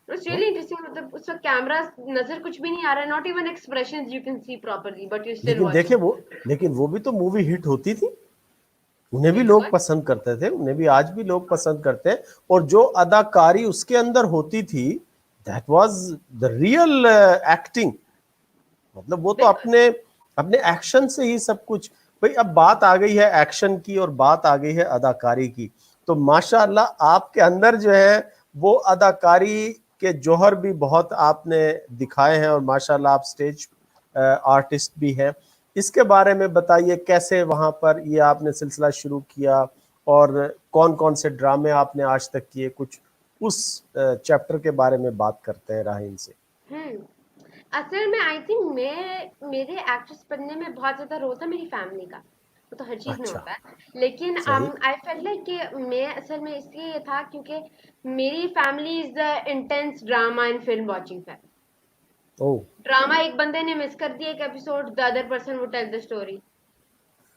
it's really interesting. मतलब उस वक्त कैमरा नजर कुछ भी नहीं आ रहा है, not even expressions you can see properly, but you still लेकिन देखिए वाचिंग। वो भी तो मूवी हिट होती थी, उन्हें भी लोग बिल्कुल। पसंद करते थे, उन्हें भी आज भी लोग पसंद करते हैं। और जो अदाकारी उसके अंदर होती थी, that was the real acting. मतलब वो तो बिल्कुल। अपने अपने एक्शन से ही सब कुछ। भाई अब बात आ गई है एक्शन की और बात आ गई है अदाकारी की, तो माशाअल्लाह आपके अंदर जो है वो अदाकारी के जौहर भी बहुत आपने दिखाए हैं, और माशाअल्लाह आप स्टेज आर्टिस्ट भी हैं। इसके बारे में बताइए, कैसे वहां पर ये आपने सिलसिला शुरू किया और कौन कौन से ड्रामे आपने आज तक किए, कुछ उस चैप्टर के बारे में बात करते हैं राहीन से। असल में आई थिंक मैं मेरे एक्ट्रेस बनने में बहुत ज्यादा रोल था मेरी फैमिली का, वो तो हर चीज में अच्छा। होता है। लेकिन सही। आई फेल्ट लाइक कि मैं असल में इसलिए ये था क्योंकि मेरी family is the intense drama and film watching family. Oh. Drama एक बंदे ने मिस कर दिया एक episode, the other person would tell the story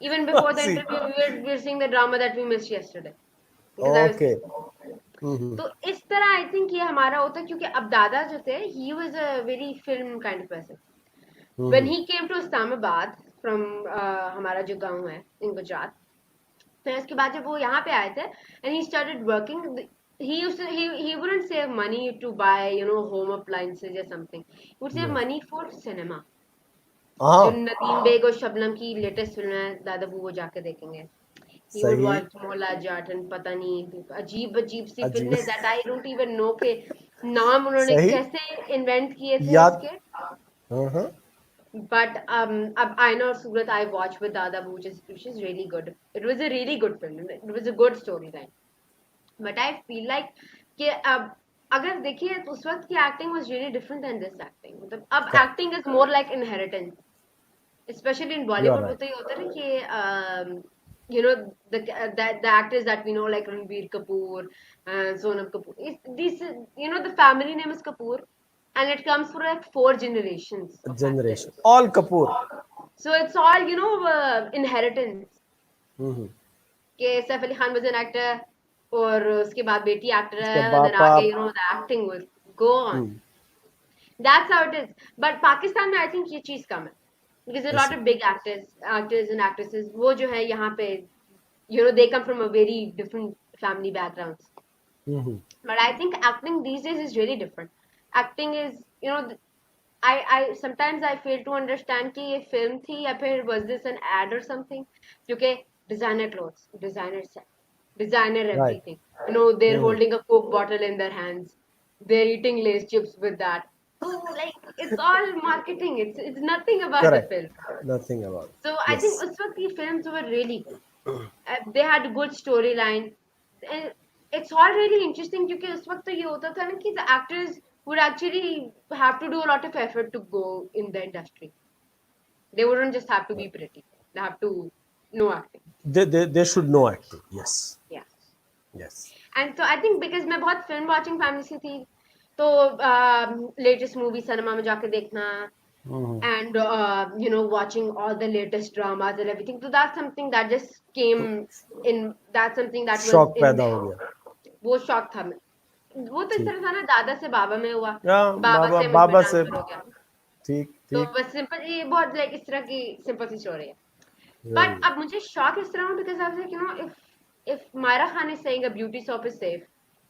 even before the see. Interview, we're seeing the drama that we missed yesterday because I was okay. sleeping. तो इस तरह I think ये हमारा होता है, क्योंकि अब दादा जो थे he was a very film kind of person. When he came to Islamabad from हमारा जो गांव है इन गुजरात, फिर उसके बाद जब वो यहाँ पे आए थे and he started working, he wouldn't save money to buy home appliances or something, he would save money for cinema। जो हाँ। नदीम बेग और शबनम की लेटेस्ट फिल्म है दादाबू, वो जाके देखेंगे। He would सही। watch मौला जाट एंड पता नहीं अजीब अजीब सी अजीब। फिल्में that I don't even know के नाम उन्होंने सही। कैसे इन्वेंट किए थे याद। उसके। हाँ हाँ। But अब आईना और सूरत I watched with दादाबू which is really good. It was a really good film. It was a good storyline. But I feel like कि अब अगर देखिए तो उस वक्त की acting was really different than this acting। मतलब अब correct. acting is more like inheritance, especially in you are Bollywood। वो राइट। तो ये होता है ना कि you know the actors that we know like Ranbir Kapoor and Sonam Kapoor, these the family name is Kapoor, and it comes for like 4 generations of generation actors, all Kapoor. so it's all inheritance। हम्म। कि Saif Ali Khan was an actor और उसके बाद बेटी actor उसके है and then पापा। आगे the acting will go on। That's how it is। But Pakistan में I think ये चीज कम है because a lot ऐसी। of big actors and actresses वो जो है यहाँ पे you know, they come from a very different family backgrounds. Mhm. But I think acting these days is really different. Acting is, you know, I sometimes I fail to understand कि ये film थी या फिर was this an ad or something, क्योंकि designer clothes, designer set, designer Right. everything. You know, they're Mhm. holding a Coke bottle in their hands. They're eating Lay's chips with that. Like it's all marketing. It's nothing about the Correct. film. Nothing about it. So I think Yes. उस वक्त ये films were really good. They had a good storyline. And it's all really interesting क्योंकि उस वक्त तो ये होता था ना कि the actors would actually have to do a lot of effort to go in the industry. They wouldn't just have to be pretty. They have to know acting. They should know acting. Yes. Yeah. Yes. And so I think because मैं बहुत film watching family से थी, तो latest movie cinema में जाके देखना, Mhm. and you know, watching all the latest dramas and everything, so that's something that just came in, that's something that was शौक in पैदा हो there. गया। वो शौक था। वो तो इस ठीक। तरह था ना, दादा से बाबा में हुआ, हाँ, बाबा बाबा से मुझ में बाबा से। ट्रांसफर हो गया। ठीक तो ठीक। बस सिंपल, ये बहुत लाइक इस तरह की सिंपल सी स्टोरी है। वेरी बट अब मुझे शौक इस तरह because I was like, you no, if Myra Khan is saying a beauty soap is safe,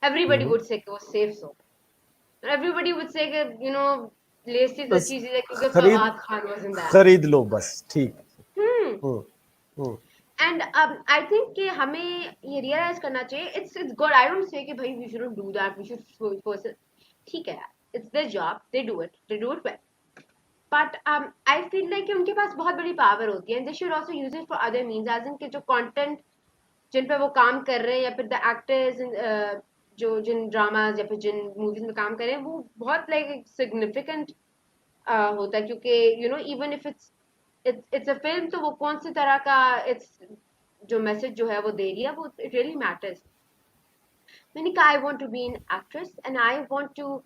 everybody good. would say it was safe soap. Everybody would say that, you know, Lacey is a बस cheesy like because खरीद Fawad Khan was in that. खरीद लो बस। ठीक। Hmm. Hmm. Hmm. And I think कि हमें ये realise करना चाहिए, it's good, I don't say कि भाई we shouldn't do that, we should, ठीक है यार, it's their job, they do it well, but I feel like कि उनके पास बहुत बड़ी पावर होती है, they should also use it for other means, as in कि जो कंटेंट जिन पे वो काम कर रहे हैं या फिर द एक्टर्स जो जिन ड्रामाज या फिर जिन मूवीज में काम कर रहे हैं, वो बहुत लाइक सिग्निफिकेंट होता है, क्योंकि you know even if it's a film, तो वो कौन सी तरह का इट्स जो मैसेज जो है वो दे रही है, वो इट रियली मैटर्स। मैंने कहा I want to be an actress and I want to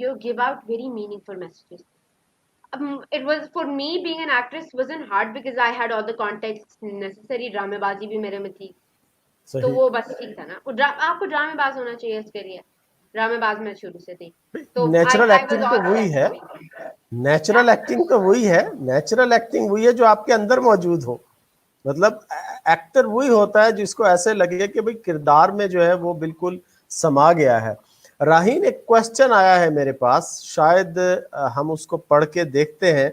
you give out very meaningful messages. It was for me, being an actress wasn't hard because I had all the context necessary, ड्रामेबाजी भी मेरे में थी, तो सही। वो बस ठीक था ना, आपको ड्रामेबाज होना चाहिए इसके लिए, ड्रामेबाज मैं शुरू से थी, तो नेचुरल I was एक्टिंग तो all वही set है। for me. क्या? नेचुरल एक्टिंग तो वही है। नेचुरल एक्टिंग वही है जो आपके अंदर मौजूद हो। मतलब एक्टर वही होता है जिसको ऐसे लगे कि भाई किरदार में जो है वो बिल्कुल समा गया है। राहीन, एक क्वेश्चन आया है मेरे पास, शायद हम उसको पढ़ के देखते हैं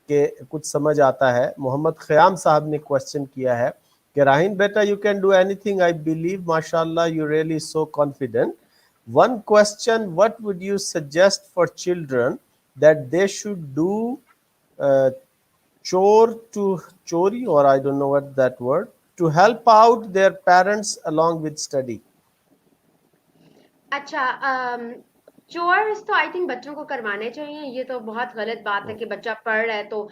कि कुछ समझ आता है। मोहम्मद ख़याम साहब ने क्वेश्चन किया है कि राहीन बेटा, you can do anything, I believe, माशाल्लाह, you really so confident. One question, what would you suggest for children that they should do uh, chori, or I don't know what that word, to help out their parents along with study? अच्छा, chores तो I think बच्चों को करवाने चाहिए, ये तो बहुत गलत बात है कि बच्चा पढ़ रहा है तो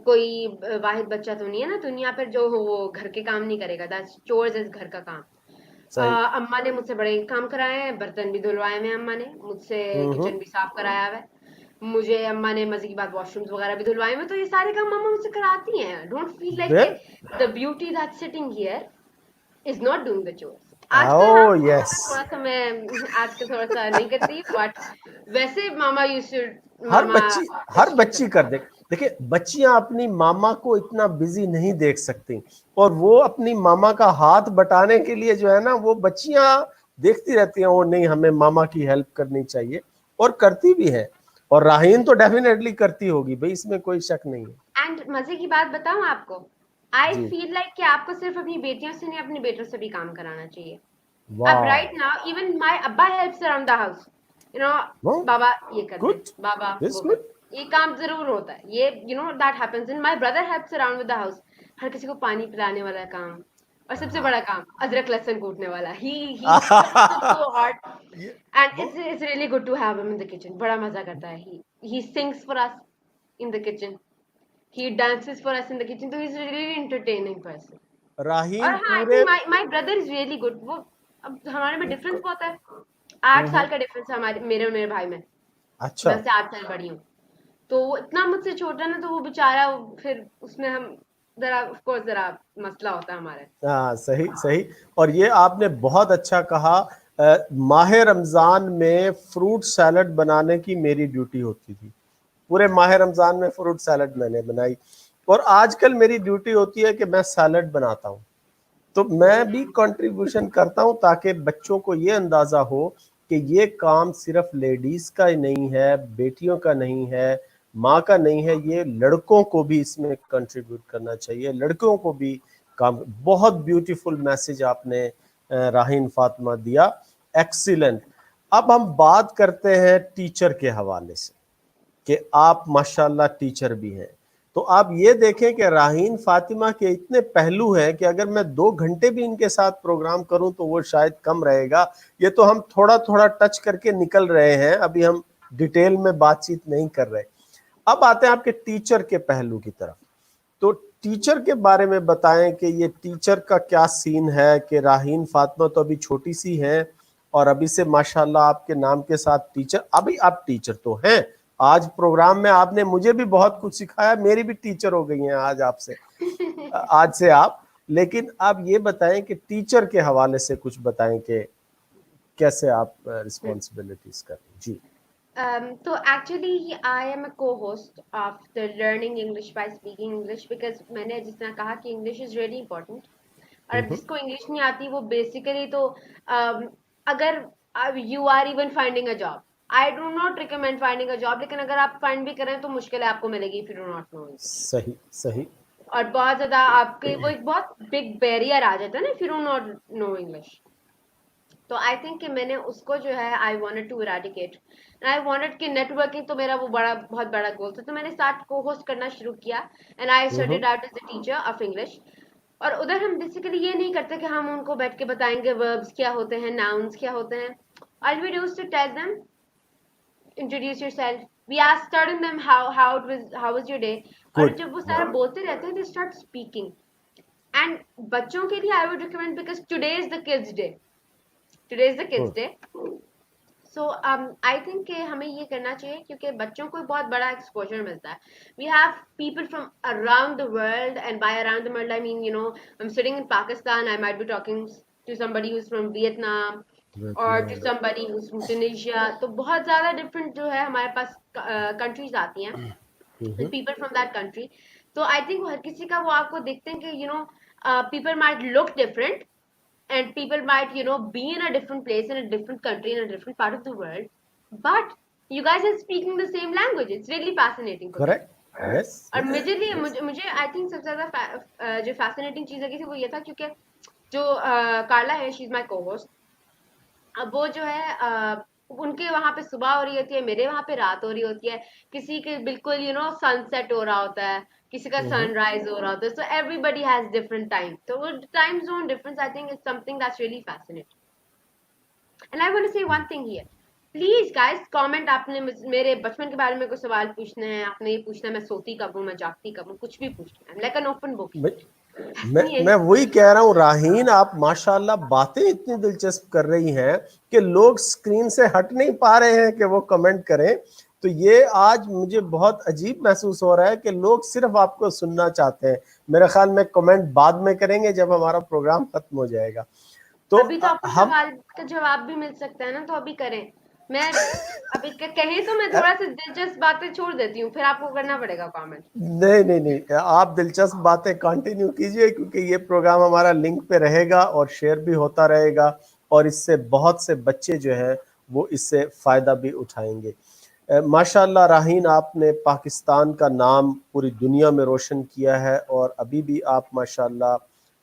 कोई वाहिद बच्चा तो नहीं है ना दुनिया पर जो वो घर के काम नहीं करेगा, दैट्स चोर्स इज घर का काम। सही। अम्मा ने मुझसे बड़े काम कराए हैं, बर्तन भी धुलवाए हैं अम्मा ने मुझसे, हम्म। किचन भी साफ कराया हुआ है मुझे, अम्मा ने मजे की बात वॉशरूम्स वगैरह भी धुलवाए हैं, तो ये सारे काम मम्मा मुझसे कराती हैं। Don't feel well, like the beauty that's sitting here is not doing the chores. आजकल हाँ, oh yes, थोड़ा सा मैं आजकल थोड़ा सा नहीं करती, बट वैसे मामा यूज्ड टू, हर मामा बच्ची हर यूज्ड टू बच्ची कर करवाया। दे। देखिए, बच्चियां अपनी मामा को इतना बिजी नहीं देख सकती, और वो अपनी मामा का हाथ बटाने के लिए जो है ना, वो बच्चियां देखती रहती हैं, वो नहीं, हमें मामा की हेल्प करनी चाहिए, और करती भी है। और राहीन तो डेफिनेटली करती होगी भाई, इसमें कोई शक नहीं है। एंड मजे की बात बताऊं आपको, आई जी। फील लाइक कि आपको सिर्फ अपनी बेटियों से नहीं, अपने बेटों से भी काम कराना चाहिए। अब वाह। राइट नाउ इवन माय अब्बा helps around the house, you know, no, बाबा ये कर दे, गुड, बाबा दिस वो कर गुड। दे, ये काम जरूर होता है, ये you know that happens. In my brother helps around with the house, हर किसी को पानी पिलाने वाला काम, और सबसे बड़ा काम अदरक लहसुन कूटने वाला, ही cooks it so hard, ये and वो it's really good to have him in the kitchen, बड़ा मजा करता है। He sings for us in the kitchen, he dances for us in the kitchen, तो he's a really entertaining person। और राहीन हाँ, आई पूरे। Think my brother is really good. वो अब हमारे में डिफरेंस बहुत है, 8 साल का डिफरेंस है हमारे, मेरे और मेरे भाई में। अच्छा। मैं उससे 8 साल बड़ी हूँ, तो वो इतना मुझसे छोटा ना, तो वो बेचारा फिर उसमें हम जरा ऑफ कोर्स जरा मसला होता है हमारे। हाँ, सही सही। और ये आपने बहुत अच्छा कहा। माह रमज़ान में फ्रूट सैलड बनाने की मेरी ड्यूटी होती थी। पूरे माह रमज़ान में फ्रूट सैलड मैंने बनाई, और आजकल मेरी ड्यूटी होती है कि मैं सैलड बनाता हूँ। तो मैं भी कंट्रीब्यूशन करता हूं ताकि बच्चों को ये अंदाजा हो कि ये काम सिर्फ लेडीज का ही नहीं है, बेटियों का नहीं है, माँ का नहीं है, ये लड़कों को भी इसमें कंट्रीब्यूट करना चाहिए, लड़कियों को भी काम। बहुत ब्यूटीफुल मैसेज आपने राहीन फातिमा दिया, एक्सीलेंट। अब हम बात करते हैं टीचर के हवाले से कि आप माशाल्लाह टीचर भी हैं। तो आप ये देखें कि राहीन फातिमा के इतने पहलू हैं कि अगर मैं 2 घंटे भी इनके साथ प्रोग्राम करूं तो वो शायद कम रहेगा। ये तो हम थोड़ा थोड़ा टच करके निकल रहे हैं, अभी हम डिटेल में बातचीत नहीं कर रहे। अब आते हैं आपके टीचर के पहलू की तरफ। तो टीचर के बारे में बताएं कि ये टीचर का क्या सीन है कि राहीन फातिमा तो अभी छोटी सी हैं और अभी से माशाल्लाह आपके नाम के साथ टीचर, अभी आप टीचर तो हैं। आज प्रोग्राम में आपने मुझे भी बहुत कुछ सिखाया, मेरी भी टीचर हो गई हैं आज आपसे, आज से आप। लेकिन आप ये बताएं कि टीचर के हवाले से कुछ बताएं कि कैसे आप रिस्पॉन्सिबिलिटीज कर रहे हैं। जी। So actually, I am a co-host of the Learning English by Speaking English because मैंने जिस तरह कहा कि English is really important और अब जिसको English नहीं आती वो basically तो अगर you are even finding a job, I do not recommend finding a job, लेकिन अगर आप find भी करें तो मुश्किल है आपको मिलेगी if you do not know English। सही सही। और बहुत ज़्यादा आपके वो एक बहुत big barrier आ जाता है ना if you do not know English। तो आई थिंक कि मैंने उसको जो है I wanted to eradicate, I wanted कि नेटवर्किंग तो मेरा वो बड़ा बहुत बड़ा गोल था। तो मैंने साथ को होस्ट करना शुरू किया and I started out as a teacher of English. और उधर हम बेसिकली ये नहीं करते कि हम उनको बैठ के बताएंगे वर्ब्स क्या होते हैं, नाउन्स क्या होते हैं। All we do is to tell them introduce yourself, we ask telling them how was your day. और गुड। जब वो सारा बोलते रहते हैं दे स्टार्ट स्पीकिंग। एंड बच्चों के लिए I would recommend because today is the kids day, today is the kids day. So I think कि हमें ये करना चाहिए क्योंकि बच्चों को बहुत बड़ा एक्सपोजर मिलता है। We have people from around the world and by around the world I mean you know I am sitting in Pakistan, I might be talking to somebody who is from Vietnam और to somebody who is from Tunisia. तो बहुत ज़्यादा different जो है हमारे पास countries आती हैं with people from that country। तो आई थिंक हर किसी का वो आपको देखते हैं कि you know people might look different and people might you know be in a different place in a different country in a different part of the world, but you guys are speaking the same language, it's really fascinating for me। Correct. Yes और yes majorly yes. मुझे I think सबसे ज्यादा जो fascinating चीज लगी थी वो ये था क्योंकि जो कार्ला है शी इज माय को-होस्ट। अब वो जो है उनके वहां पे सुबह हो रही होती है, मेरे वहां पे रात हो रही होती है, किसी के बिल्कुल यू नो सनसेट हो रहा होता है, किसी का सनराइज हो रहा होता है। So everybody has different time, तो वो time zone difference I think is something that's really fascinating. And I want to say one thing here, please guys comment. आपने मेरे बचपन के बारे में कोई सवाल पूछना है, आपने ये पूछना है मैं सोती कब हूँ, मैं जागती कब हूँ, कुछ भी पूछना है, लाइक एन ओपन बुक। मैं वही कह रहा हूँ राहीन, आप माशाल्लाह बातें इतनी दिलचस्प कर रही हैं कि लोग स्क्रीन से हट नहीं पा रहे हैं कि वो कमेंट करें। तो ये आज मुझे बहुत अजीब महसूस हो रहा है कि लोग सिर्फ आपको सुनना चाहते हैं। मेरे ख्याल में कमेंट बाद में करेंगे जब हमारा प्रोग्राम खत्म हो जाएगा। तो अभी तो आपको हम सवाल का जवाब भी मिल सकता है ना, तो अभी करें। मैं अभी कहें तो मैं थोड़ा सा दिलचस्प बातें छोड़ देती हूँ, फिर आपको करना पड़ेगा कमेंट। नहीं नहीं नहीं, आप दिलचस्प बातें कंटिन्यू कीजिए क्योंकि ये प्रोग्राम हमारा लिंक पे रहेगा और शेयर भी होता रहेगा और इससे बहुत से बच्चे जो है वो इससे फ़ायदा भी उठाएंगे। माशाल्लाह राहीन, आपने पाकिस्तान का नाम पूरी दुनिया में रोशन किया है और अभी भी आप माशाल्लाह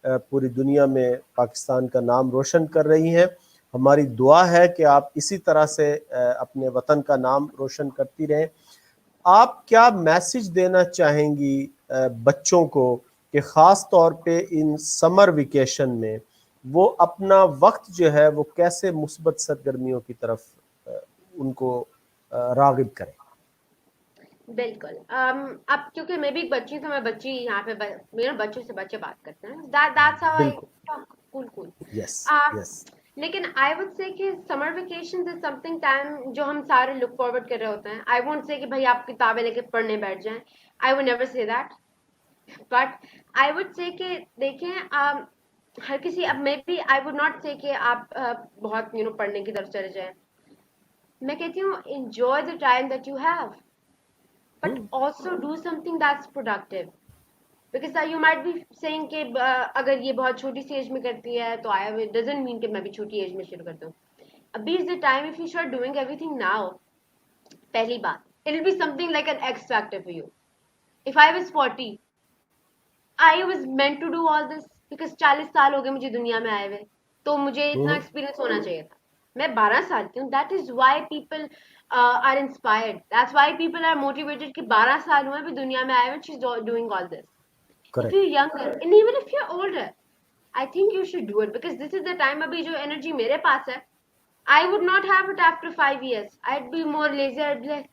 पूरी दुनिया में पाकिस्तान का नाम रोशन कर रही हैं। हमारी दुआ है कि आप इसी तरह से अपने वतन का नाम रोशन करती रहें। आप क्या मैसेज देना चाहेंगी बच्चों को कि ख़ास तौर पे इन समर वेकेशन में वो अपना वक्त जो है वो कैसे मुस्बत सरगर्मियों की तरफ उनको राग़िब करें? बिल्कुल। अब क्योंकि मैं भी एक बच्ची हूँ तो मैं बच्ची यहाँ पे मेरे बच्चों से बच्चे बात करते हैं, दैट्स हाउ आई बिल्कुल। Talk. Cool cool. Yes yes. लेकिन आई वुड से कि summer vacation is something time जो हम सारे लुक फॉरवर्ड कर रहे होते हैं। आई वोंट से कि भाई आप किताबें लेके पढ़ने बैठ जाएं, I would never say that. But I would say कि देखें हर किसी, अब मैं भी आई वुड नॉट से कि आप बहुत यू नो पढ़ने की तरफ चले जाएं। मैं कहती हूँ enjoy the time that you have, but also do something that's productive। Because you might be saying कि अगर ये बहुत छोटी सी एज में करती है तो आई डजंट मीन कि मैं भी छोटी एज में शुरू कर दूं. अभी is the time. If you start doing everything now, पहली बात, it will be something like an X factor for you. If I was 40, I was meant to do all this because 40 साल हो गए मुझे दुनिया में आए हुए, तो मुझे इतना हम्म, एक्सपीरियंस होना चाहिए था. मैं 12 साल की हूँ. That is why people are inspired. That's why people are motivated कि 12 साल हुए अभी दुनिया में आए हुए, she is doing all this. If correct. you're younger and even if you're older, I think you should do it because this is the time. अभी जो energy मेरे पास है, I would not have it after 5 years. I'd be more lazy. I'd be like,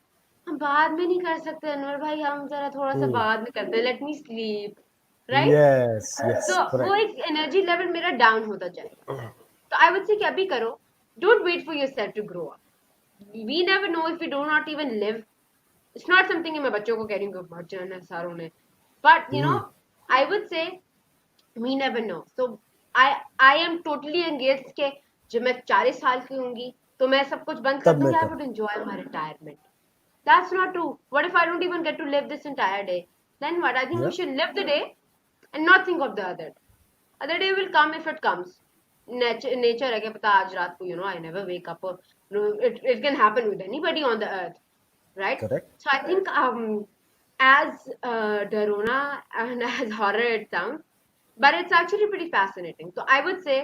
हम बाद में नहीं कर सकते अनवर भाई, हम जरा थोड़ा सा हम्म. बाद में करते हैं. Let me sleep, right? Yes, yes, तो वो करेक्ट. एक एनर्जी लेवल मेरा डाउन होता जाएगा. तो आई वुड से कि अभी करो. Don't wait for yourself to grow up. We never know if you do not even live. It's not something कि मैं बच्चों को कह रही हूँ कि मर जाना सारों ने, but you know, hmm. I would से we never know. So I I am totally engaged के जब मैं 40 साल की होंगी तो मैं सब कुछ बंद कर तब मैं दूंगी. I कर. would enjoy my retirement. That's not true. What if I don't even get to live this entire day? Then what? I think we या. should live the day and not think of the other. Other day will come if it comes. Nature है क्या पता आज रात को, you know, I never wake up. Or, you know, it can happen with anybody on the earth, right? Correct. So I think as Darona and as horror it sounds, but it's actually pretty fascinating. So I would say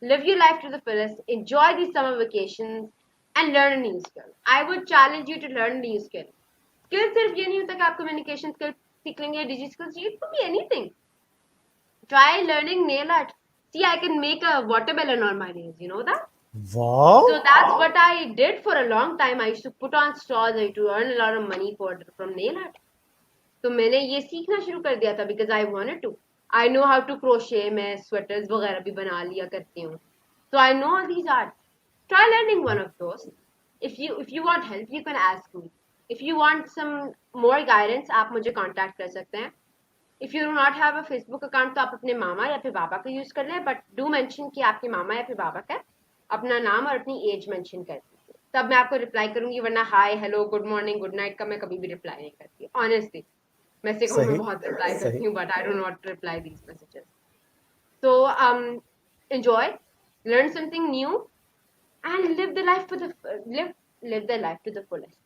live your life to the fullest, enjoy these summer vacations, and learn a new skill. I would challenge you to learn a new skill. Skill सिर्फ ये नहीं होता कि आप communication skill सीख लेंगे, digital skills. It could be anything. Try learning nail art. See, I can make a watermelon on my nails. You know that? Wow. So that's what I did for a long time. I used to put on stalls. I used to earn a lot of money from nail art. तो मैंने ये सीखना शुरू कर दिया था because I wanted to. I know how to crochet. मैं sweaters वगैरह भी बना लिया करती हूँ. So I know all these arts. Try learning one of those. If you want help, you can ask me. If you want some more guidance, आप मुझे contact कर सकते हैं. If you do not have a Facebook account, तो आप अपने मामा या फिर पापा का यूज कर लें. बट डू मेंशन कि आपके मामा या फिर पापा का अपना नाम और अपनी एज मेंशन कर दीजिए, तब मैं आपको रिप्लाई करूंगी. वरना hi, hello, good morning, good night का मैं कभी भी रिप्लाई नहीं करती ऑनेस्टली. मैं से कहूँ मैं सही, बहुत रिप्लाई सही. करती हूँ, but I do not reply these messages. So enjoy, learn something new, and live the life to the fullest.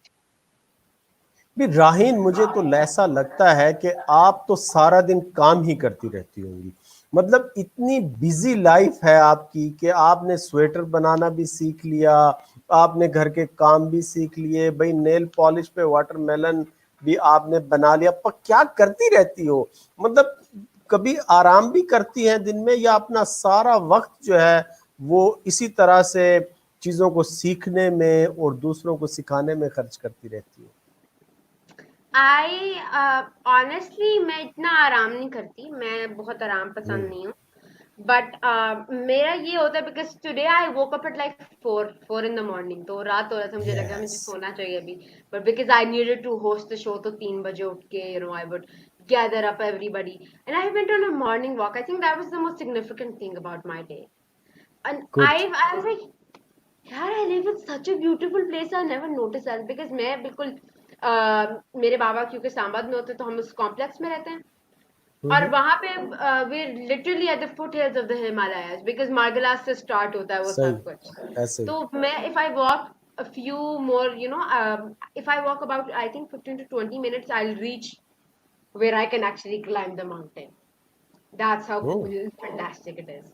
भी राहीन, मुझे तो ऐसा लगता है कि आप तो सारा दिन काम ही करती रहती होंगी. मतलब इतनी बिजी लाइफ है आपकी कि आपने स्वेटर बनाना भी सीख लिया, आपने घर के काम भी सीख लिए, भाई नेल पॉलिश पे वाटरमेलन भी आपने बना लिया. पर क्या करती रहती हो? मतलब कभी आराम भी करती हैं दिन में, या अपना सारा वक्त जो है वो इसी तरह से चीजों को सीखने में और दूसरों को सिखाने में खर्च करती रहती हो? ऑनेस्टली मैं इतना आराम नहीं करती. मैं बहुत आराम पसंद नहीं हूँ. बट मेरा ये होता है because today I woke up at like 4 in the morning. तो रात हो रहा था, मुझे लगा मुझे यस. सोना चाहिए अभी. But because I needed to host the show, तो 3 बजे उठ के you know I would gather up everybody and I went on a morning walk. I think that was the most significant thing about my day. And good. I was like, यार I live in such a beautiful place. I never notice that because मैं बिल्कुल मेरे बाबा क्योंकि सांबाद में होते तो हम उस कॉम्प्लेक्स में रहते हैं. और वहां पे we literally at the foothills of the Himalayas because Margallas से स्टार्ट होता है वो सही, सब कुछ. ऐसे ही. तो मैं if I walk a few more, you know, if I walk about, I think 15 to 20 minutes, I'll reach where I can actually climb the mountain. That's how cool, fantastic it is.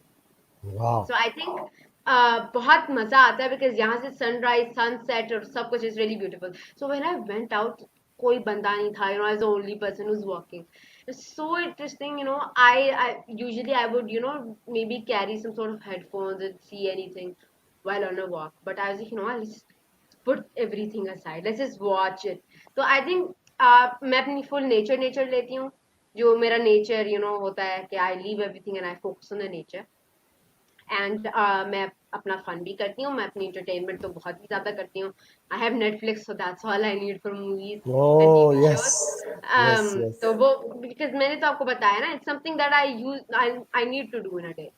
वाह. So I think बहुत मजा आता है because यहाँ से sunrise, sunset और सब कुछ is really beautiful. So when I went out, कोई बंदा नहीं था, you know, I was the only person who's walking. It's so interesting, you know. I usually I would, you know, maybe carry some sort of headphones and see anything while on a walk. But I was like, you know, let's just put everything aside. Let's just watch it. So I think मैं अपनी full nature लेती हूँ. जो मेरा nature, you know, होता है कि I leave everything and I focus on the nature. And मैं अपना फन भी करती हूँ. मैं अपनी एंटरटेनमेंट तो बहुत ही ज्यादा करती हूँ. I have Netflix, so that's all I need for movies and oh, TV yes, yes, shows. Yes. तो वो बिकॉज मैंने तो आपको बताया ना, it's something that I use, I need to do in a day.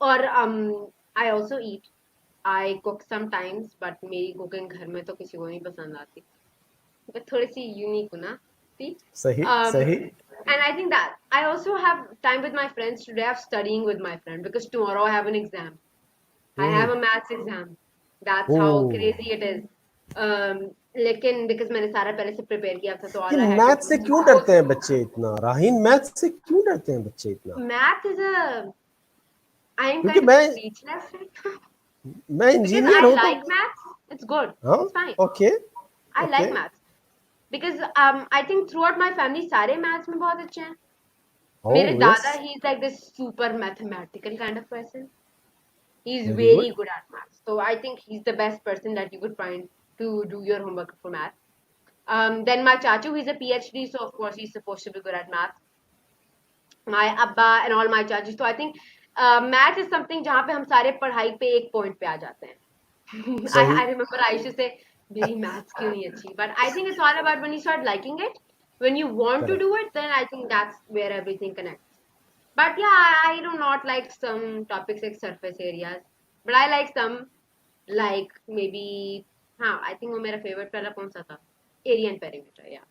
और I also eat. I cook sometimes, but मेरी कुकिंग घर में तो किसी को नहीं पसंद आती. मैं थोड़ी सी यूनिक हूँ ना. सही, um, सही. And I think that I also have time with my friends. Today I'm studying with my friend because tomorrow I have an exam. I have hmm. a maths exam. That's O, how crazy it is. लेकिन because मैंने सारा पहले से prepare किया था, तो ये all I had to math do से is क्यों go डरते हैं through. बच्चे इतना? राहीन, मैथ से क्यों डरते हैं बच्चे इतना? Math is a I am क्योंकि kind of मैं speechless right now मैं because इंजीनियर I हूं तो। like maths. It's good. हाँ, It's fine. Okay, I okay. like maths because I think throughout my family सारे maths में बहुत अच्छे हैं. मेरे ओह यस, दादा he's like this super mathematical kind of person. He's very good. very good at maths. So I think he's the best person that you could find to do your homework for math. Then my chachu, he's a PhD, so of course he's supposed to be good at math. My abba and all my chachus. So I think math is something जहाँ पे हम सारे पढ़ाई पे एक point पे आ जाते हैं. सही। I remember I used to say मेरी maths क्यों नहीं अच्छी, but I think it's all about when you start liking it, when you want to correct. do it, then I think that's where everything connects. But yeah, I do not like some topics like surface areas, but I like some like maybe हाँ I think वो मेरा favorite वाला कौन सा था? Area and perimeter, yeah.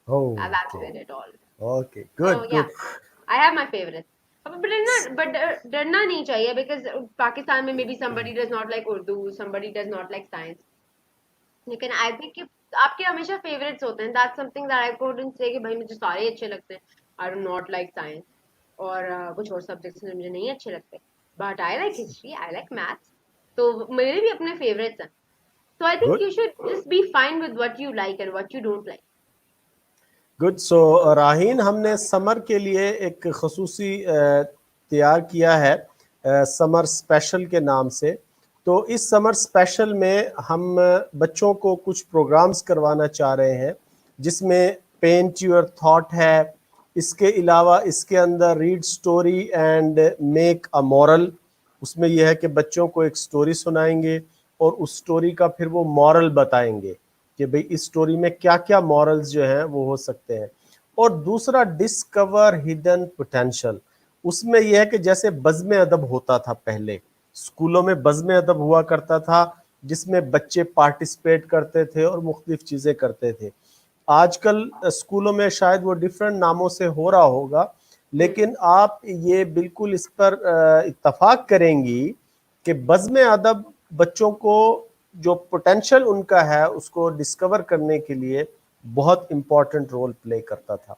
That's okay, where it all. Okay, So good, yeah, good. I have my favorites. डरना नहीं चाहिए because पाकिस्तान में maybe somebody does not like Urdu, somebody does not like science. लेकिन I think कि आपके हमेशा favorites होते हैं. That's something that I couldn't say कि भाई मुझे सारे अच्छे लगते हैं. I do not like science और कुछ और subjects मुझे नहीं अच्छे लगते. But I like history, I like maths. तो मेरे भी अपने favorites हैं. So I think good, you should just be fine with what you like and what you don't like. Good. So Raheen, हमने समर के लिए एक खसूसी तैयार किया है, समर स्पेशल के नाम से। तो इस समर स्पेशल में हम बच्चों को कुछ प्रोग्राम्स करवाना चाह रहे हैं, जिसमें पेंट योर थॉट है। इसके अलावा इसके अंदर read story and make a moral. उसमें यह है कि बच्चों को एक स्टोरी सुनाएंगे और उस स्टोरी का फिर वो मॉरल बताएंगे कि भाई इस स्टोरी में क्या क्या मॉरल्स जो हैं वो हो सकते हैं। और दूसरा, डिस्कवर हिडन पोटेंशियल। उसमें यह है कि जैसे बज़्म अदब होता था पहले, स्कूलों में बज़्म अदब हुआ करता था, जिसमें बच्चे पार्टिसिपेट करते थे और मुख्तलिफ चीज़ें करते थे। आजकल स्कूलों में शायद वो डिफरेंट नामों से हो रहा होगा, लेकिन आप ये बिल्कुल इस पर इत्तफाक करेंगी कि बज़्म अदब बच्चों को जो पोटेंशियल उनका है उसको डिस्कवर करने के लिए बहुत इंपॉर्टेंट रोल प्ले करता था।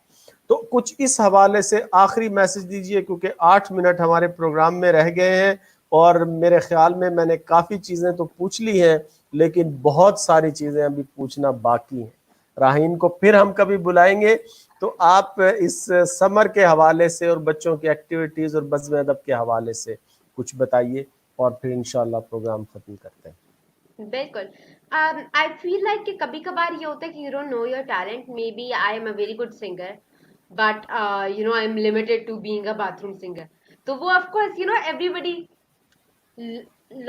तो कुछ इस हवाले से आखिरी मैसेज दीजिए, क्योंकि 8 मिनट हमारे प्रोग्राम में रह गए हैं और मेरे ख्याल में मैंने काफ़ी चीज़ें तो पूछ ली हैं, लेकिन बहुत सारी चीज़ें अभी पूछना बाकी हैं। राहीन को फिर हम कभी बुलाएंगे, तो आप इस समर के हवाले से और बच्चों की एक्टिविटीज़ और बज़्म अदब के हवाले से कुछ बताइए, और फिर इंशाल्लाह प्रोग्राम ख़त्म करते हैं। बिल्कुल. I feel like कि कभी कभार ये होता है कि you don't know your talent. Maybe I am a very good singer, but I am limited to being a bathroom singer. तो वो of course everybody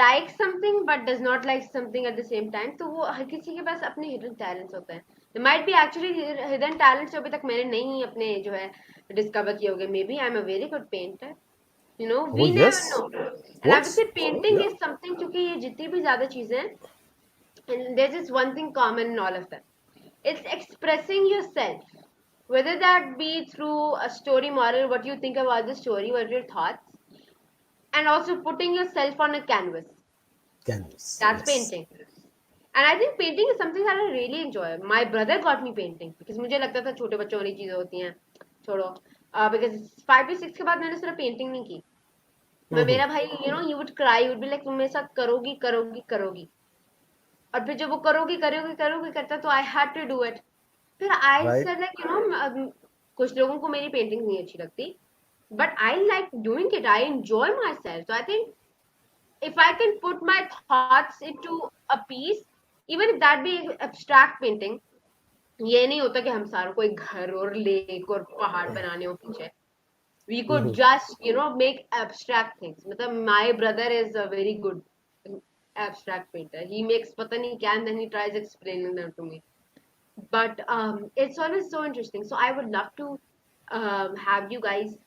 likes something but does not like something at the same time. तो वो हर किसी के पास अपने hidden talents होते हैं. There might be actually hidden talents जो अभी तक मैंने नहीं अपने जो है discover किए होंगे. Maybe I am a very good painter. Oh We yes, never know. And I would goods, say painting या, is something क्योंकि ये जितनी भी ज्यादा चीजें हैं, and there's just one thing common in all of them. It's expressing yourself, whether that be through a story moral, what you think about the story, what your thoughts, and also putting yourself on a canvas. Canvas, That's yes. painting. And I think painting is something that I really enjoy. My brother got me painting because मुझे लगता था छोटे बच्चों वाली चीजें होती हैं, छोड़ो. Because 5 to 6 के बाद मैंने सिर्फ पेंटिंग नहीं की. मैं मेरा भाई he would cry, he would be like तुम मेरे साथ करोगी करोगी करोगी. और फिर जब वो करोगी करोगी करोगी करता, तो I had to do it. फिर आई राइट। सेड लाइक कुछ लोगों को मेरी पेंटिंग नहीं अच्छी लगती, but I like doing it, I enjoy my self. So I think if I can put my thoughts into a piece, even if that be abstract painting, ये नहीं होता कि हम सारों को एक घर और लेक और पहाड़ बनाने हो पीछे. We could just make abstract things. मतलब my brother is a very good abstract painter. He makes पता नहीं क्या, and then he tries explaining them to me. But it's always so interesting. So I would love to have you guys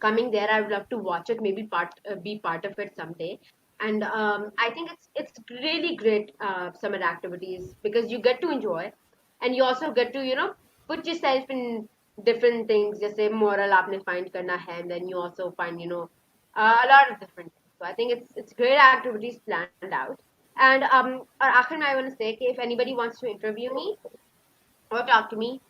coming there. I would love to watch it, maybe be part of it someday. And I think it's really great summer activities because you get to enjoy, and you also get to put yourself in different things, जैसे moral आपने find करना है, and then you also find, a lot of different things. So I think it's great activities planned out. And और आखिर में I want to say कि if anybody wants to interview me or talk to me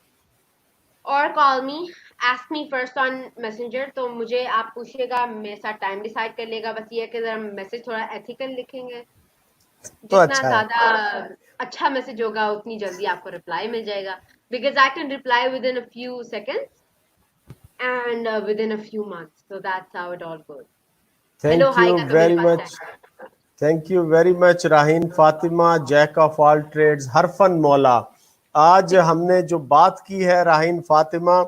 or call me, ask me first on messenger, तो मुझे आप पूछिएगा, मेरे साथ टाइम डिसाइड कर लेगा, बस ये है कि जरा मैसेज थोड़ा एथिकल लिखेंगे, तो जितना अच्छा है। ज्यादा अच्छा मैसेज होगा उतनी जल्दी आपको रिप्लाई मिल जाएगा, because I can reply within a few seconds and within a few months, so that's how it all goes. Hello thank hi you का तो मेरे वेरी पास much, time. Thank you very much Raheen Fatima, jack of all trades, हरफन मौला। आज हमने जो बात की है राहीन फातिमा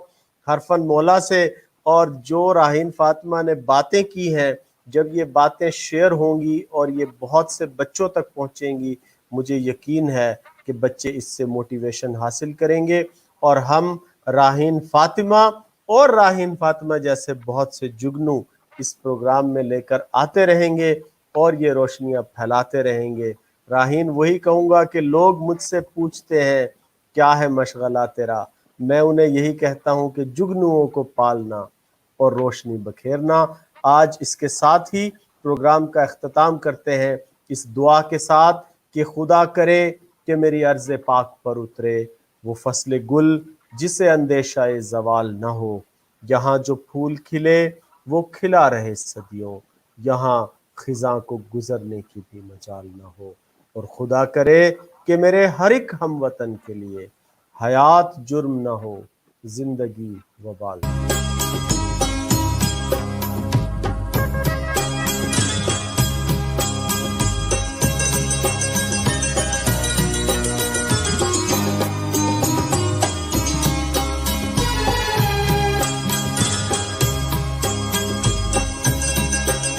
हरफन मौला से, और जो राहीन फातिमा ने बातें की हैं, जब ये बातें शेयर होंगी और ये बहुत से बच्चों तक पहुंचेंगी, मुझे यकीन है कि बच्चे इससे मोटिवेशन हासिल करेंगे, और हम राहीन फातिमा और राहीन फातिमा जैसे बहुत से जुगनू इस प्रोग्राम में लेकर आते रहेंगे और ये रोशनियां फैलाते रहेंगे। राहीन, वही कहूँगा कि लोग मुझसे पूछते हैं क्या है मशगला तेरा, मैं उन्हें यही कहता हूँ कि जुगनुओं को पालना और रोशनी बखेरना। आज इसके साथ ही प्रोग्राम का अख्ताम करते हैं इस दुआ के साथ कि खुदा करे कि मेरी अर्ज़ पाक पर उतरे वो फसले गुल जिसे अंदेशा ज़वाल न हो, यहाँ जो फूल खिले वो खिला रहे सदियों, यहाँ खिज़ां को गुजरने की भी मजाल न हो, और खुदा करे कि मेरे हर एक हमवतन के लिए हयात जुर्म न हो, जिंदगी वबाल।